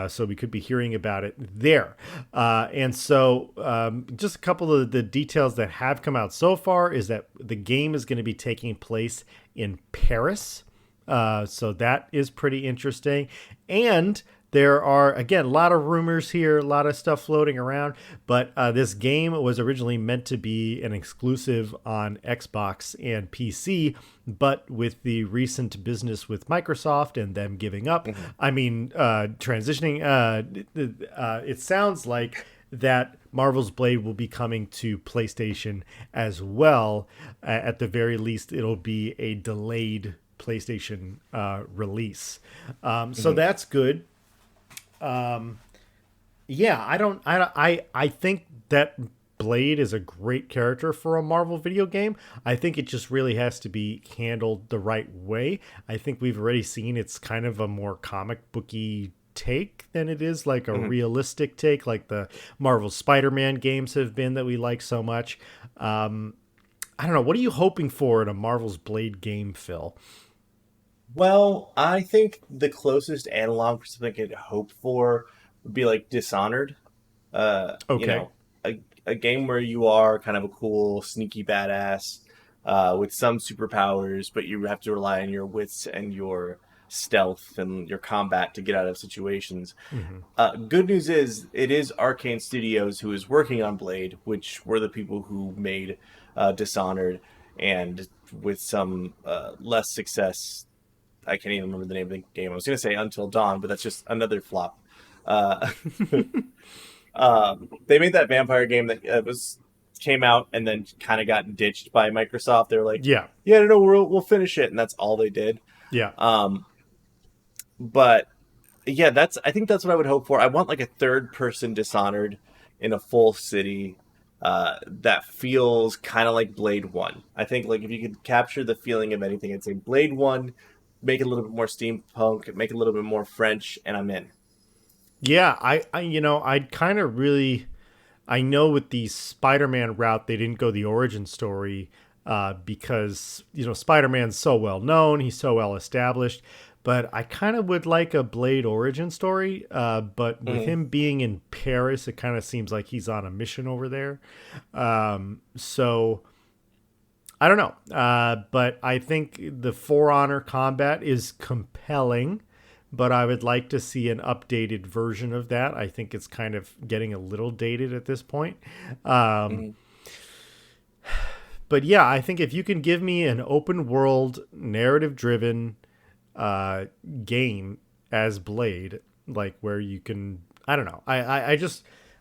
Speaker 1: So we could be hearing about it there. And so just a couple of the details that have come out so far is that the game is going to be taking place in Paris. So that is pretty interesting. And there are, again, a lot of rumors here, a lot of stuff floating around, but this game was originally meant to be an exclusive on Xbox and PC, but with the recent business with Microsoft and them giving up, transitioning, it sounds like that Marvel's Blade will be coming to PlayStation as well. At the very least, it'll be a delayed PlayStation release. So that's good. I think that Blade is a great character for a Marvel video game. I think it just really has to be handled the right way. I think we've already seen it's kind of a more comic booky take than it is like a realistic take, like the Marvel Spider-Man games have been that we like so much. I don't know. What are you hoping for in a Marvel's Blade game, Phil?
Speaker 2: Well, I think the closest analog for something I could hope for would be like Dishonored.
Speaker 1: Okay.
Speaker 2: A game where you are kind of a cool, sneaky badass with some superpowers, but you have to rely on your wits and your stealth and your combat to get out of situations. Good news is it is Arcane Studios who is working on Blade, which were the people who made Dishonored, and with some less success. I can't even remember the name of the game. I was going to say Until Dawn, but that's just another flop. They made that vampire game that came out and then kind of got ditched by Microsoft. They were like,
Speaker 1: Yeah,
Speaker 2: no, we'll finish it, and that's all they did.
Speaker 1: yeah.
Speaker 2: But yeah, I think that's what I would hope for. I want like a third-person Dishonored in a full city that feels kind of like Blade 1. I think like if you could capture the feeling of anything, I'd say Blade 1. Make it a little bit more steampunk, make it a little bit more French, and I'm in.
Speaker 1: Yeah, I'd kind of really, I know with the Spider-Man route, they didn't go the origin story because, Spider-Man's so well known, he's so well established, but I kind of would like a Blade origin story, but with him being in Paris, it kind of seems like he's on a mission over there. So I don't know, but I think the For Honor combat is compelling, but I would like to see an updated version of that. I think it's kind of getting a little dated at this point. But yeah, I think if you can give me an open world, narrative-driven game as Blade, like where you can, I don't know,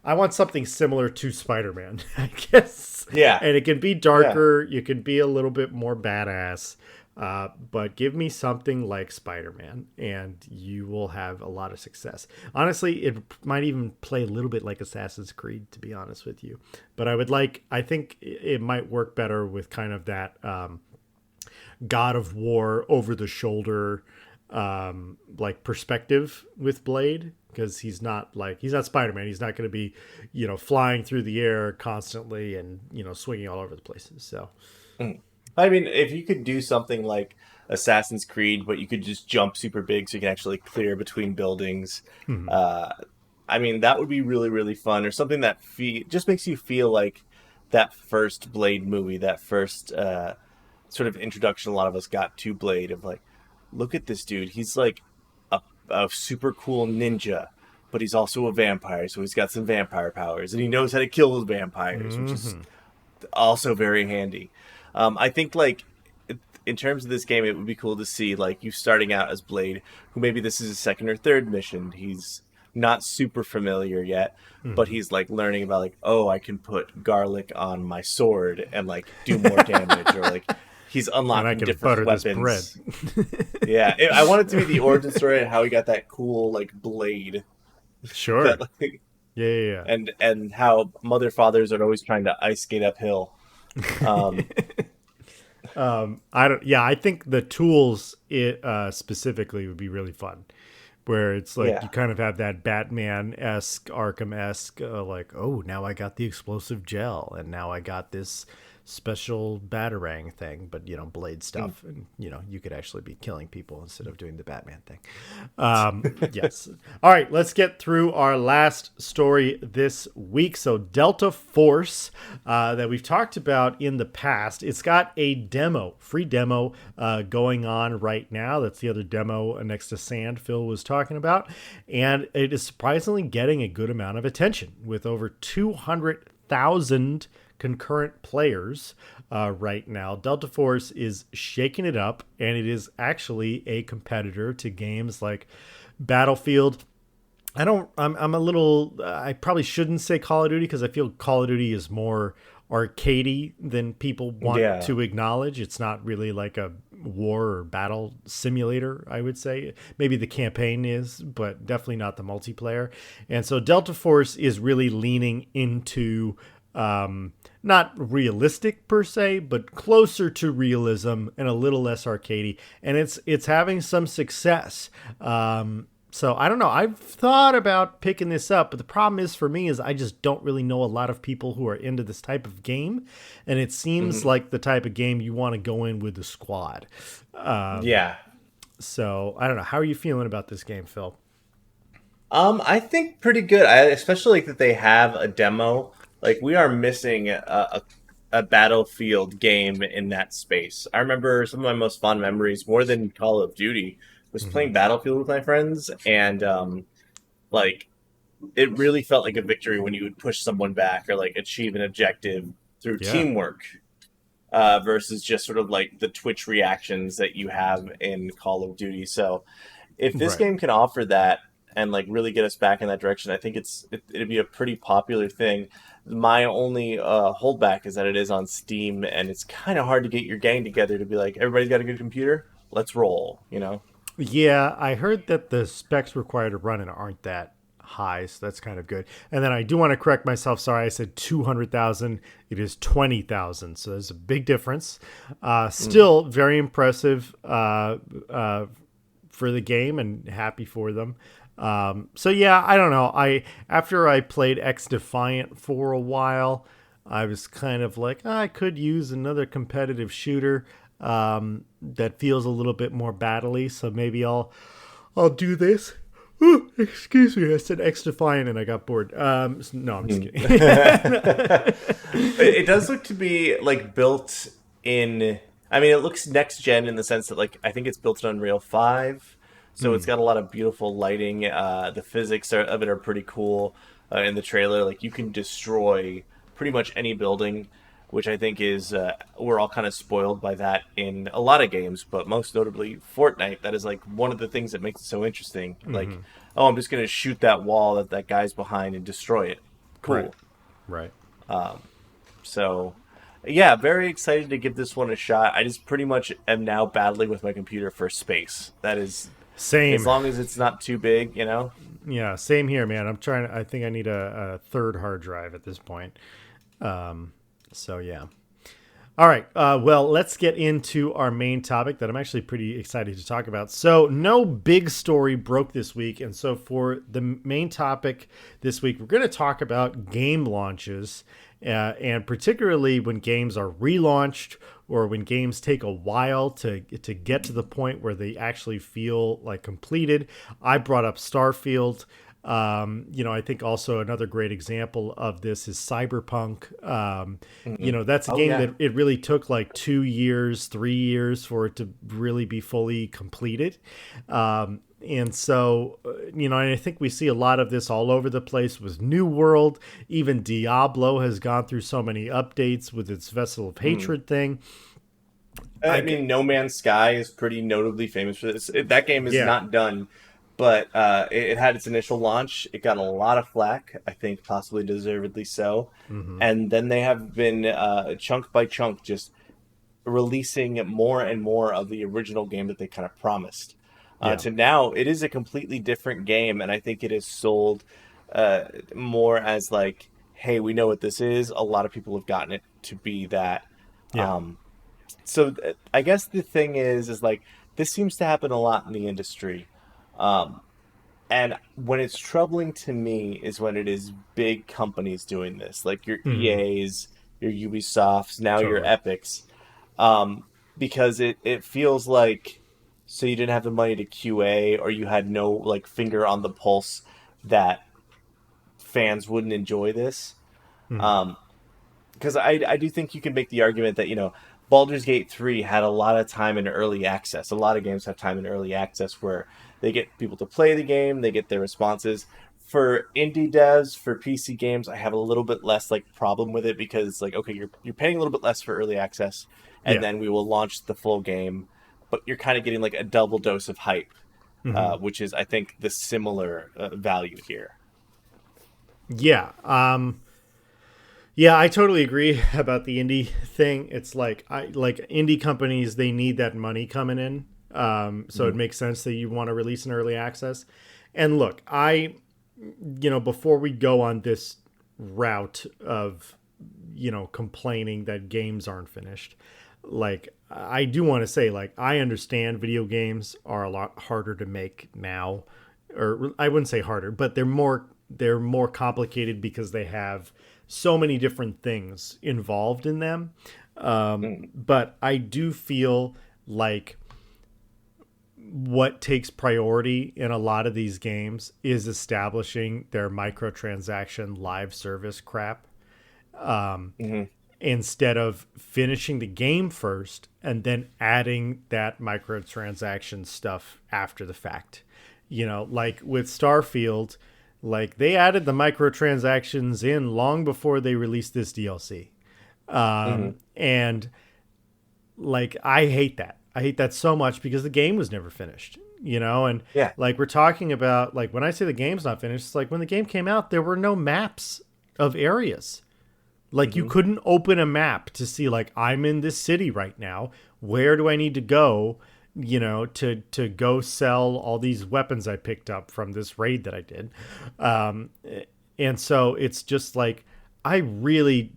Speaker 1: I want something similar to Spider-Man, I guess.
Speaker 2: Yeah.
Speaker 1: And it can be darker. Yeah. You can be a little bit more badass. But give me something like Spider-Man and you will have a lot of success. Honestly, it might even play a little bit like Assassin's Creed, to be honest with you. But I think it might work better with kind of that God of War over the shoulder like perspective with Blade. Because he's not Spider-Man. He's not going to be, flying through the air constantly and, swinging all over the places. So,
Speaker 2: I mean, if you could do something like Assassin's Creed, but you could just jump super big so you can actually clear between buildings, that would be really, really fun. Or something that just makes you feel like that first Blade movie, that first sort of introduction a lot of us got to Blade of like, look at this dude. He's like a super cool ninja, but he's also a vampire, so he's got some vampire powers, and he knows how to kill those vampires, which is also very handy. I think, like, in terms of this game, it would be cool to see, like, you starting out as Blade, who maybe this is his second or third mission. He's not super familiar yet, but he's, like, learning about, like, oh, I can put garlic on my sword and, like, do more damage, or, like, he's unlocking different weapons. Yeah, I want it to be the origin story of how he got that cool like blade.
Speaker 1: Sure.
Speaker 2: That, like,
Speaker 1: yeah.
Speaker 2: And how mother fathers are always trying to ice skate uphill.
Speaker 1: I think the tools specifically would be really fun. where it's like you
Speaker 2: Yeah.
Speaker 1: kind of have that Batman-esque, Arkham-esque, like, oh, now I got the explosive gel, and now I got this special batarang thing, but blade
Speaker 2: Mm.
Speaker 1: stuff, and you could actually be killing people instead of doing the Batman thing. Yes. All right, let's get through our last story this week. So Delta Force, that we've talked about in the past, it's got a free demo going on right now. That's the other demo next to Sand Phil was talking about, and it is surprisingly getting a good amount of attention with over 200,000 concurrent players right now. Delta Force is shaking it up, and it is actually a competitor to games like Battlefield. I'm a little, I probably shouldn't say Call of Duty, because I feel Call of Duty is more arcadey than people want
Speaker 2: Yeah.
Speaker 1: to acknowledge. It's not really like a war or battle simulator, I would say. Maybe the campaign is, but definitely not the multiplayer. And so Delta Force is really leaning into not realistic per se, but closer to realism and a little less arcadey, and it's having some success. So I don't know. I've thought about picking this up, but the problem is for me is I just don't really know a lot of people who are into this type of game, and it seems
Speaker 2: Hmm.
Speaker 1: like the type of game you want to go in with the squad.
Speaker 2: Yeah.
Speaker 1: So I don't know. How are you feeling about this game, Phil?
Speaker 2: I think pretty good. I especially like that they have a demo. Like we are missing a Battlefield game in that space. I remember some of my most fond memories, more than Call of Duty, was
Speaker 1: Hmm.
Speaker 2: playing Battlefield with my friends, and like it really felt like a victory when you would push someone back or like achieve an objective through
Speaker 1: Yeah.
Speaker 2: teamwork, versus just sort of like the Twitch reactions that you have in Call of Duty. So if this
Speaker 1: Right.
Speaker 2: game can offer that and like really get us back in that direction, I think it'd be a pretty popular thing. My only holdback is that it is on Steam, and it's kind of hard to get your gang together to be like, everybody's got a good computer, let's roll.
Speaker 1: Yeah, I heard that the specs required to run it aren't that high, so that's kind of good. And then I do want to correct myself. Sorry, I said 200,000. It is 20,000. So there's a big difference.
Speaker 2: Mm.
Speaker 1: Still very impressive for the game, and happy for them. So yeah, I don't know. After I played X Defiant for a while, I was kind of like, I could use another competitive shooter that feels a little bit more battly. So maybe I'll do this. Ooh, excuse me, I said X Defiant and I got bored. No, I'm just
Speaker 2: Mm.
Speaker 1: kidding.
Speaker 2: It does look to be like built in. I mean, it looks next gen in the sense that like I think it's built in Unreal 5, so it's
Speaker 1: Hmm.
Speaker 2: got a lot of beautiful lighting. The physics of it are pretty cool. In the trailer, like you can destroy pretty much any building, which I think is we're all kind of spoiled by that in a lot of games, but most notably Fortnite. That is like one of the things that makes it so interesting. Like,
Speaker 1: Hmm.
Speaker 2: oh, I'm just gonna shoot that wall that guy's behind and destroy it.
Speaker 1: Right,
Speaker 2: Cool.
Speaker 1: right.
Speaker 2: So, yeah, very excited to give this one a shot. I just pretty much am now battling with my computer for space. That is, as
Speaker 1: Same.
Speaker 2: long as it's not too big.
Speaker 1: Yeah, same here, man. I think I need a third hard drive at this point. So yeah. All right. Well, let's get into our main topic that I'm actually pretty excited to talk about. So, no big story broke this week. And so, for the main topic this week, we're going to talk about game launches, and particularly when games are relaunched or when games take a while to get to the point where they actually feel like completed. I brought up Starfield. I think also another great example of this is Cyberpunk.
Speaker 2: Hmm.
Speaker 1: That's a
Speaker 2: Oh
Speaker 1: game
Speaker 2: yeah.
Speaker 1: that it really took like 2 years, 3 years for it to really be fully completed. And so, and I think we see a lot of this all over the place with New World. Even Diablo has gone through so many updates with its Vessel of
Speaker 2: Mm.
Speaker 1: Hatred thing.
Speaker 2: I
Speaker 1: I,
Speaker 2: mean, No Man's Sky is pretty notably famous for this. That game is
Speaker 1: yeah.
Speaker 2: not done, but it had its initial launch. It got a lot of flack, I think, possibly deservedly so.
Speaker 1: Hmm.
Speaker 2: And then they have been chunk by chunk just releasing more and more of the original game that they kind of promised.
Speaker 1: Yeah.
Speaker 2: To now, it is a completely different game, and I think it is sold more as like, "Hey, we know what this is." A lot of people have gotten it to be that.
Speaker 1: Yeah.
Speaker 2: Um, I guess the thing is like this seems to happen a lot in the industry. Um, And when it's troubling to me is when it is big companies doing this, like your
Speaker 1: Hmm.
Speaker 2: EAs, your Ubisofts, now your
Speaker 1: Totally.
Speaker 2: Epics, um, because it feels like so you didn't have the money to QA or you had no like finger on the pulse that fans wouldn't enjoy this.
Speaker 1: Hmm.
Speaker 2: Um, because I do think you can make the argument that Baldur's Gate 3 had a lot of time in early access. A lot of games have time in early access where they get people to play the game, they get their responses. For indie devs, for PC games, I have a little bit less like problem with it because like okay, you're paying a little bit less for early access, and
Speaker 1: Yeah.
Speaker 2: then we will launch the full game, but you're kind of getting like a double dose of hype,
Speaker 1: Hmm.
Speaker 2: which is I think the similar value here.
Speaker 1: Yeah. Yeah, I totally agree about the indie thing. It's like I like indie companies, they need that money coming in. So it
Speaker 2: Mm-hmm.
Speaker 1: makes sense that you want to release an early access. And look, before we go on this route of, complaining that games aren't finished, like I do want to say, like, I understand video games are a lot harder to make now, or I wouldn't say harder, but they're more complicated because they have so many different things involved in them. But I do feel like what takes priority in a lot of these games is establishing their microtransaction live service crap
Speaker 2: Mm-hmm.
Speaker 1: instead of finishing the game first and then adding that microtransaction stuff after the fact. Like with Starfield, like they added the microtransactions in long before they released this DLC.
Speaker 2: Mm-hmm.
Speaker 1: And like I hate that. I hate that so much because the game was never finished. And
Speaker 2: Yeah.
Speaker 1: like we're talking about, like when I say the game's not finished, it's like when the game came out, there were no maps of areas. Like you
Speaker 2: Mm-hmm.
Speaker 1: couldn't open a map to see like I'm in this city right now. Where do I need to go? To go sell all these weapons I picked up from this raid that I did. Um, and so it's just like I really,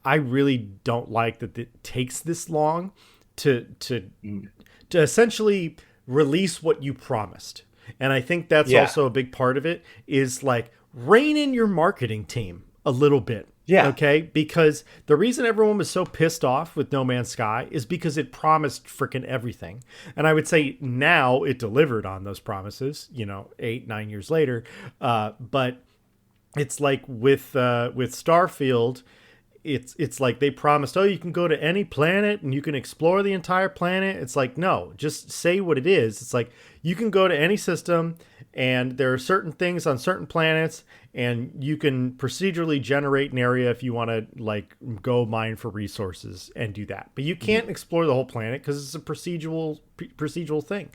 Speaker 1: I really don't like that it takes this long to to
Speaker 2: Mm-hmm.
Speaker 1: to essentially release what you promised. And I think that's
Speaker 2: Yeah.
Speaker 1: also a big part of it is like rein in your marketing team a little bit.
Speaker 2: Yeah.
Speaker 1: Okay, because the reason everyone was so pissed off with No Man's Sky is because it promised freaking everything. And I would say now it delivered on those promises, 8, 9 years later. But it's like with Starfield, it's like they promised, oh, you can go to any planet and you can explore the entire planet. It's like, no, just say what it is. It's like you can go to any system and there are certain things on certain planets and you can procedurally generate an area if you want to like go mine for resources and do that. But you
Speaker 2: Mhm.
Speaker 1: can't explore the whole planet because it's a procedural thing.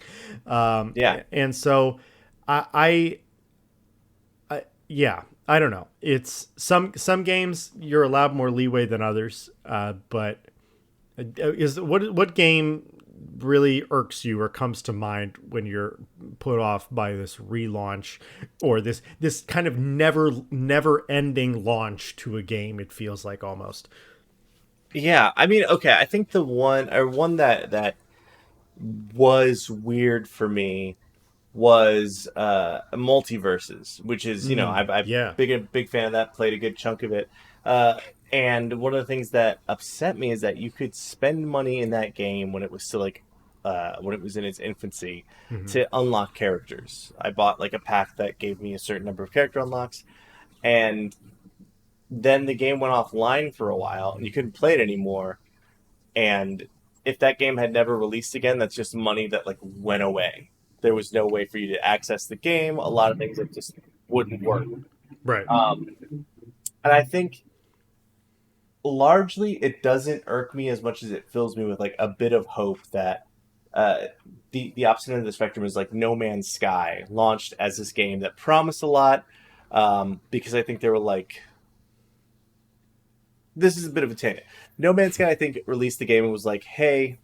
Speaker 2: Yeah.
Speaker 1: And so I yeah, I don't know. It's some games you're allowed more leeway than others, but is what game really irks you or comes to mind when you're put off by this relaunch or this kind of never ending launch to a game? It feels like almost.
Speaker 2: Yeah. I mean, okay, I think the one that was weird for me was multiverses, which is, I've
Speaker 1: Yeah.
Speaker 2: big a big fan of that, played a good chunk of it. Uh and one of the things that upset me is that you could spend money in that game when it was still like when it was in its infancy
Speaker 1: Hmm.
Speaker 2: to unlock characters. I bought like a pack that gave me a certain number of character unlocks, and then the game went offline for a while and you couldn't play it anymore. And if that game had never released again, that's just money that like went away. There was no way for you to access the game. A lot of things that just wouldn't work.
Speaker 1: Right.
Speaker 2: And I think largely it doesn't irk me as much as it fills me with like a bit of hope that uh, the opposite end of the spectrum is like No Man's Sky launched as this game that promised a lot, because I think they were like, this is a bit of a tangent. No Man's Sky, I think, released the game and was like, hey,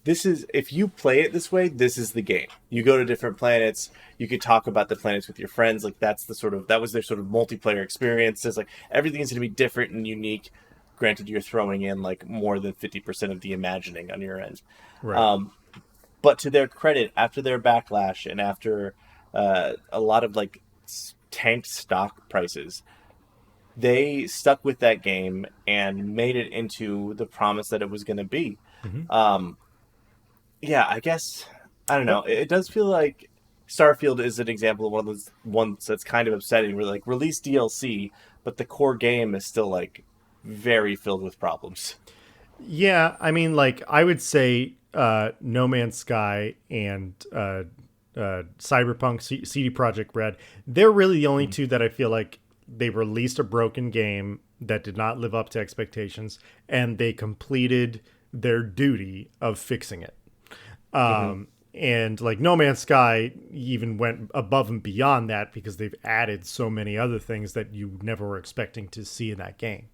Speaker 2: this is, if you play it this way, this is the game. You go to different planets, you could talk about the planets with your friends. Like that's the sort of, that was their sort of multiplayer experience. It's like everything is going to be different and unique. Granted, you're throwing in like more than 50% of the imagining on your end.
Speaker 1: Right.
Speaker 2: Um, but to their credit, after their backlash and after a lot of like tanked stock prices. They stuck with that game and made it into the promise that it was going to be.
Speaker 1: Mm-hmm.
Speaker 2: Um, yeah, I guess I don't know.
Speaker 1: Well,
Speaker 2: It does feel like Starfield is an example of one of those ones that's kind of upsetting. Where like release DLC, but the core game is still like very filled with problems.
Speaker 1: yeah, I mean, like I would say, No Man's Sky and Cyberpunk, CD Projekt Red, they're really the only two that I feel like they released a broken game that did not live up to expectations, and they completed their duty of fixing it.
Speaker 2: Mm-hmm.
Speaker 1: And like No Man's Sky even went above and beyond that because they've added so many other things that you never were expecting to see in that game.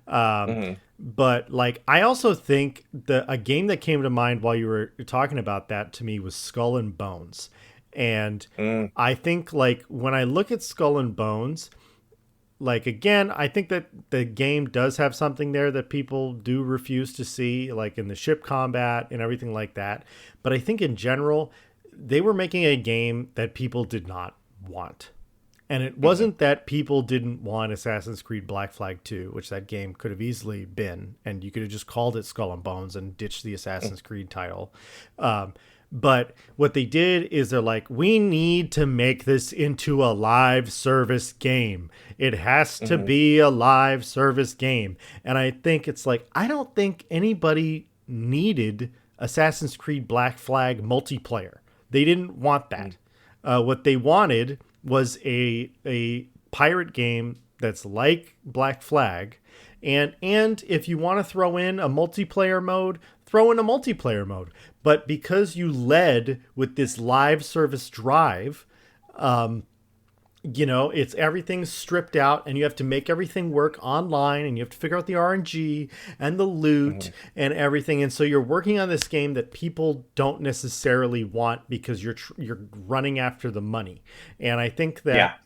Speaker 2: Mm-hmm.
Speaker 1: But like I also think a game that came to mind while you were talking about that to me was Skull and Bones. And
Speaker 2: Mm.
Speaker 1: I think like when I look at Skull and Bones, like again, I think that the game does have something there that people do refuse to see, like in the ship combat and everything like that. But I think in general, they were making a game that people did not want. And it
Speaker 2: Mm-hmm.
Speaker 1: wasn't that people didn't want Assassin's Creed Black Flag 2, which that game could have easily been, and you could have just called it Skull and Bones and ditched the Assassin's Creed title. Um, but what they did is they're like, we need to make this into a live service game. It has to
Speaker 2: Mm-hmm.
Speaker 1: be a live service game. And I think it's like, I don't think anybody needed Assassin's Creed Black Flag multiplayer. They didn't want that. What they wanted was a pirate game that's like Black Flag, and if you want to throw in a multiplayer mode, throw in a multiplayer mode. But because you led with this live service drive, it's everything's stripped out and you have to make everything work online and you have to figure out the RNG and the loot and everything. And so you're working on this game that people don't necessarily want because you're running after the money. And I think
Speaker 2: Yeah.
Speaker 1: that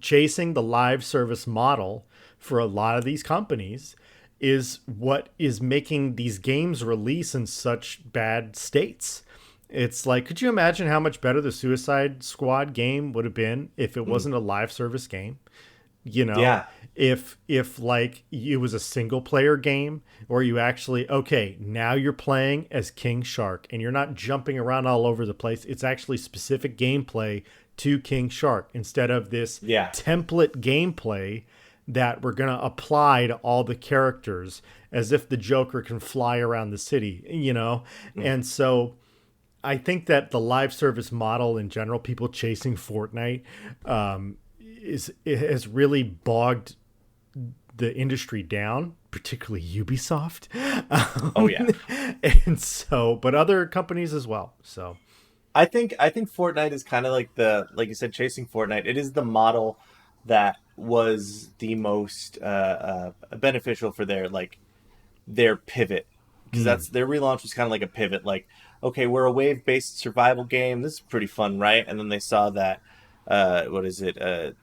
Speaker 1: chasing the live service model for a lot of these companies is what is making these games release in such bad states. It's like, could you imagine how much better the Suicide Squad game would have been if it wasn't a live service game? You know,
Speaker 2: Yeah.
Speaker 1: if like it was a single player game, or you actually, okay, now you're playing as King Shark and you're not jumping around all over the place. It's actually specific gameplay to King Shark instead of this
Speaker 2: Yeah.
Speaker 1: template gameplay that we're going to apply to all the characters as if the Joker can fly around the city. And so I think that the live service model in general, people chasing Fortnite, it has really bogged the industry down, particularly Ubisoft.
Speaker 2: Oh yeah.
Speaker 1: And so, but other companies as well. So
Speaker 2: I think Fortnite is kind of like you said, chasing Fortnite. It is the model that was the most beneficial for their pivot, because that's their relaunch was kind of like a pivot. Like, okay, we're a wave based survival game. This is pretty fun, right? And then they saw that what is it? The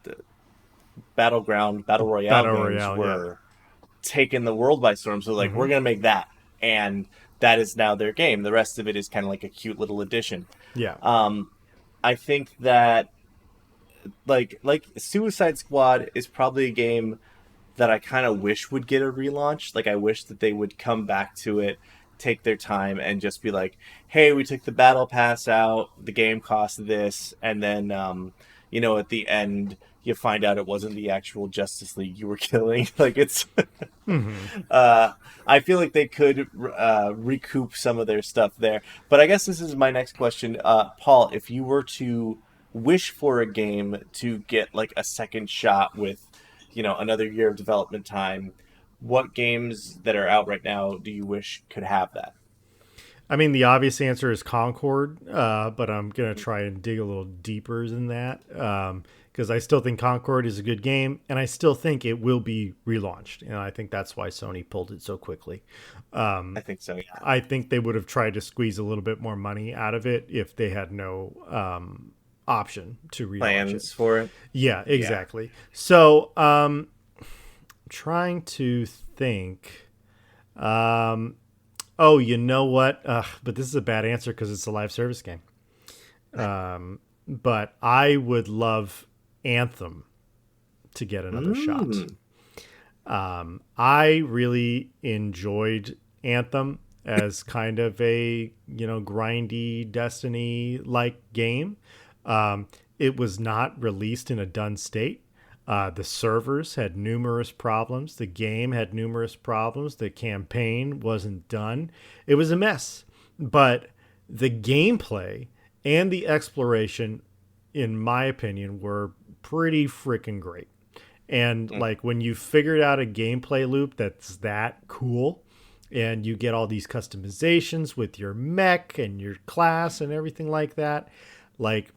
Speaker 2: battle royale
Speaker 1: Battle
Speaker 2: games
Speaker 1: Royale, yeah.
Speaker 2: were taking the world by storm. So like, we're gonna make that, and that is now their game. The rest of it is kind of like a cute little addition.
Speaker 1: Yeah.
Speaker 2: I think that like Suicide Squad is probably a game that I kind of wish would get a relaunch. Like, I wish that they would come back to it, take their time, and just be like, "Hey, we took the battle pass out. The game cost this," and then at the end you find out it wasn't the actual Justice League you were killing. Like, it's I feel like they could recoup some of their stuff there. But I guess this is my next question, Paul. If you were to wish for a game to get like a second shot with, another year of development time, what games that are out right now do you wish could have that?
Speaker 1: I mean, the obvious answer is Concord, but I'm going to try and dig a little deeper than that because I still think Concord is a good game, and I still think it will be relaunched. And I think that's why Sony pulled it so quickly.
Speaker 2: I think so, yeah.
Speaker 1: I think they would have tried to squeeze a little bit more money out of it if they had no option to relaunch
Speaker 2: Plans
Speaker 1: it.
Speaker 2: for it?
Speaker 1: Yeah, exactly. So, trying to think. Oh, you know what? But this is a bad answer because it's a live service game. but I would love Anthem to get another shot. I really enjoyed Anthem as kind of a, grindy Destiny-like game. It was not released in a done state. The servers had numerous problems. The game had numerous problems. The campaign wasn't done. It was a mess. But the gameplay and the exploration, in my opinion, were pretty freaking great. And like when you figured out a gameplay loop that's that cool, and you get all these customizations with your mech and your class and everything like that, like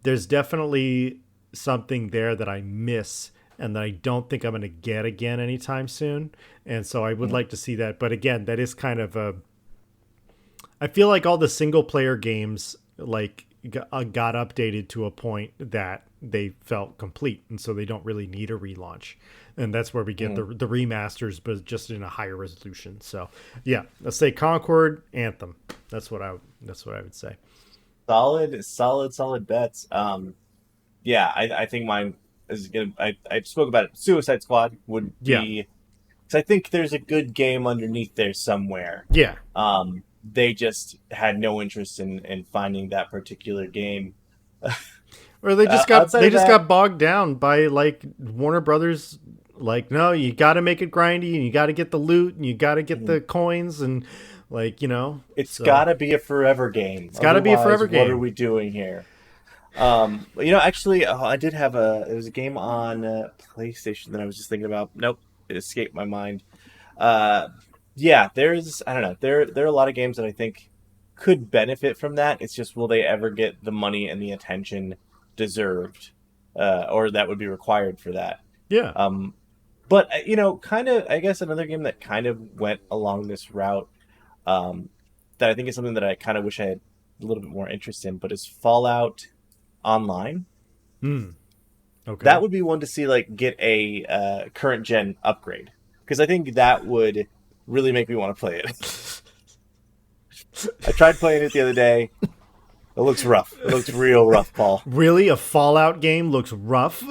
Speaker 1: there's definitely something there that I miss and that I don't think I'm going to get again anytime soon. And so I would like to see that. But again, that is kind of I feel like all the single player games like got updated to a point that they felt complete, and so they don't really need a relaunch, and that's where we get the remasters, but just in a higher resolution. So yeah, let's say Concord, Anthem. That's what I would say.
Speaker 2: Solid bets. Yeah, I think mine is gonna. I spoke about it. Suicide Squad would be, because I think there's a good game underneath there somewhere.
Speaker 1: Yeah.
Speaker 2: They just had no interest in finding that particular game.
Speaker 1: Or they just got bogged down by like Warner Brothers. Like, no, you got to make it grindy, and you got to get the loot, and you got to get the coins, and like,
Speaker 2: it's got to be a forever game.
Speaker 1: It's got to be a forever game.
Speaker 2: What are we doing here? Actually, I did have there was a game on PlayStation that I was just thinking about. Nope, it escaped my mind. Yeah, I don't know. There are a lot of games that I think could benefit from that. It's just, will they ever get the money and the attention deserved, or that would be required for that?
Speaker 1: Yeah.
Speaker 2: But kind of, I guess another game that kind of went along this route, that I think is something that I kind of wish I had a little bit more interest in, but is Fallout Online.
Speaker 1: Okay.
Speaker 2: That would be one to see, like, get a current gen upgrade, because I think that would really make me want to play it. I tried playing it the other day. It looks rough. It looks real rough, Paul.
Speaker 1: Really? A Fallout game looks rough?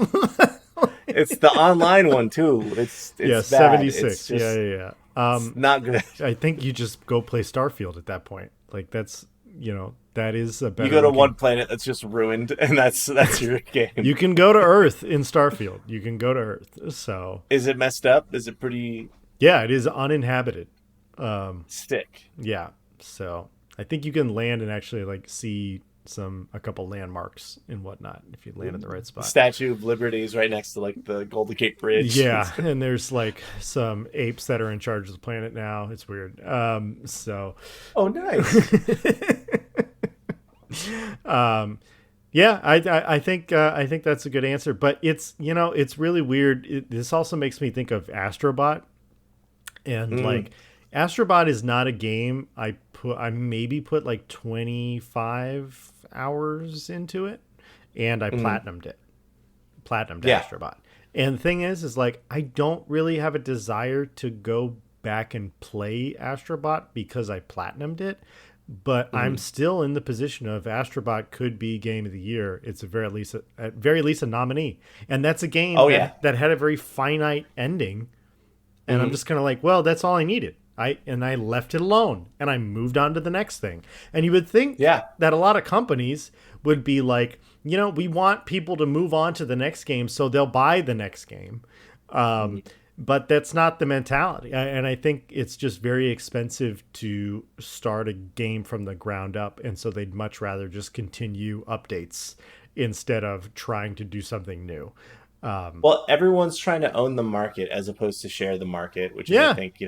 Speaker 2: It's the online one, too. It's
Speaker 1: yeah,
Speaker 2: bad.
Speaker 1: 76.
Speaker 2: It's just,
Speaker 1: yeah.
Speaker 2: It's not good.
Speaker 1: I think you just go play Starfield at that point. Like, that's, that is a better.
Speaker 2: You go to one planet that's just ruined, and that's your game.
Speaker 1: You can go to Earth in Starfield. You can go to Earth. So
Speaker 2: is it messed up? Is it pretty?
Speaker 1: Yeah, it is uninhabited.
Speaker 2: Stick.
Speaker 1: Yeah. So I think you can land and actually like see a couple landmarks and whatnot if you land in the right spot.
Speaker 2: Statue of Liberty is right next to like the Golden Gate Bridge.
Speaker 1: Yeah, and there's like some apes that are in charge of the planet now. It's weird. So.
Speaker 2: Oh, nice.
Speaker 1: Yeah, I think that's a good answer, but it's it's really weird. This also makes me think of Astrobot, and like Astrobot is not a game I maybe put like 25 hours into it, and I platinumed Astrobot. And the thing is like I don't really have a desire to go back and play Astrobot because I platinumed it. But I'm still in the position of Astrobot could be Game of the Year. It's at very least a nominee, and that's a game that had a very finite ending. And I'm just kind of like, well, that's all I needed. I left it alone, and I moved on to the next thing. And you would think that a lot of companies would be like, we want people to move on to the next game, so they'll buy the next game. But that's not the mentality. And I think it's just very expensive to start a game from the ground up. And so they'd much rather just continue updates instead of trying to do something new.
Speaker 2: Well, everyone's trying to own the market as opposed to share the market, which is, I think,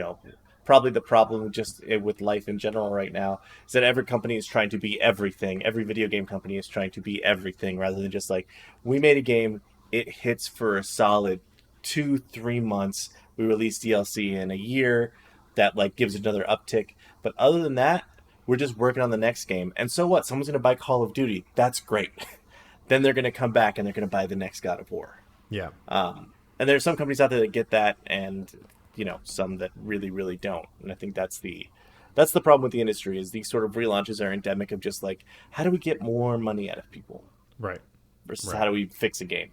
Speaker 2: probably the problem just with life in general right now is that every company is trying to be everything. Every video game company is trying to be everything rather than just like, we made a game, it hits for a solid 2-3 months, we release DLC in a year that like gives another uptick, but other than that we're just working on the next game. And so what, someone's gonna buy Call of Duty, that's great. Then they're gonna come back and they're gonna buy the next God of War. And there's some companies out there that get that, and some that really, really don't. And I think that's the problem with the industry, is these sort of relaunches are endemic of just like, how do we get more money out of people?
Speaker 1: Right.
Speaker 2: versus
Speaker 1: Right.
Speaker 2: how do we fix a game.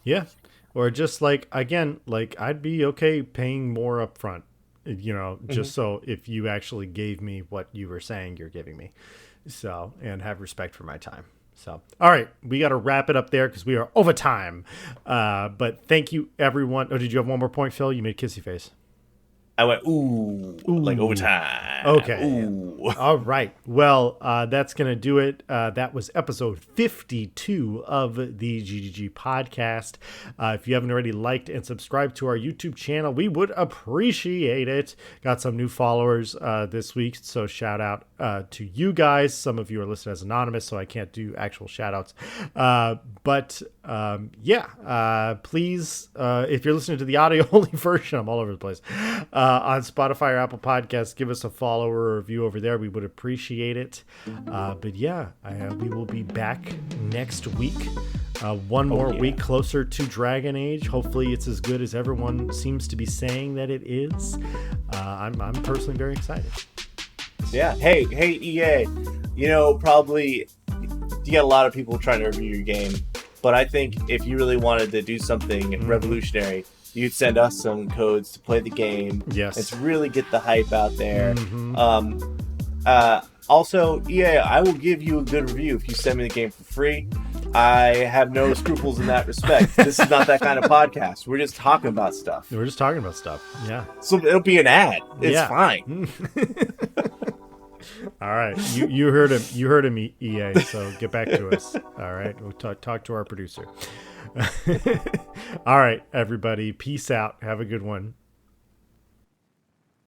Speaker 1: Yeah. Or just like, again, like I'd be okay paying more up front, just so if you actually gave me what you were saying you're giving me. So, and have respect for my time. So, all right, we got to wrap it up there because we are over time. But thank you, everyone. Oh, did you have one more point, Phil? You made kissy face.
Speaker 2: I went, ooh, like overtime.
Speaker 1: Okay.
Speaker 2: Ooh.
Speaker 1: All right. Well, that's going to do it. That was episode 52 of the GGG podcast. If you haven't already liked and subscribed to our YouTube channel, we would appreciate it. Got some new followers this week, so shout out to you guys. Some of you are listed as anonymous, so I can't do actual shout outs. Please, if you're listening to the audio only version, I'm all over the place. On Spotify or Apple Podcasts, give us a follow or a review over there. We would appreciate it. We will be back next week. One more week closer to Dragon Age. Hopefully it's as good as everyone seems to be saying that it is. I'm personally very excited.
Speaker 2: Yeah. Hey, EA. Probably you get a lot of people trying to review your game, but I think if you really wanted to do something revolutionary, you'd send us some codes to play the game.
Speaker 1: Yes.
Speaker 2: And to really get the hype out there. Also, EA, I will give you a good review if you send me the game for free. I have no scruples in that respect. This is not that kind of podcast. We're just talking about stuff.
Speaker 1: Yeah.
Speaker 2: So it'll be an ad. It's fine.
Speaker 1: All right. You heard him. You heard him, EA. So get back to us. All right. We'll talk to our producer. All right, everybody. Peace out. Have a good one.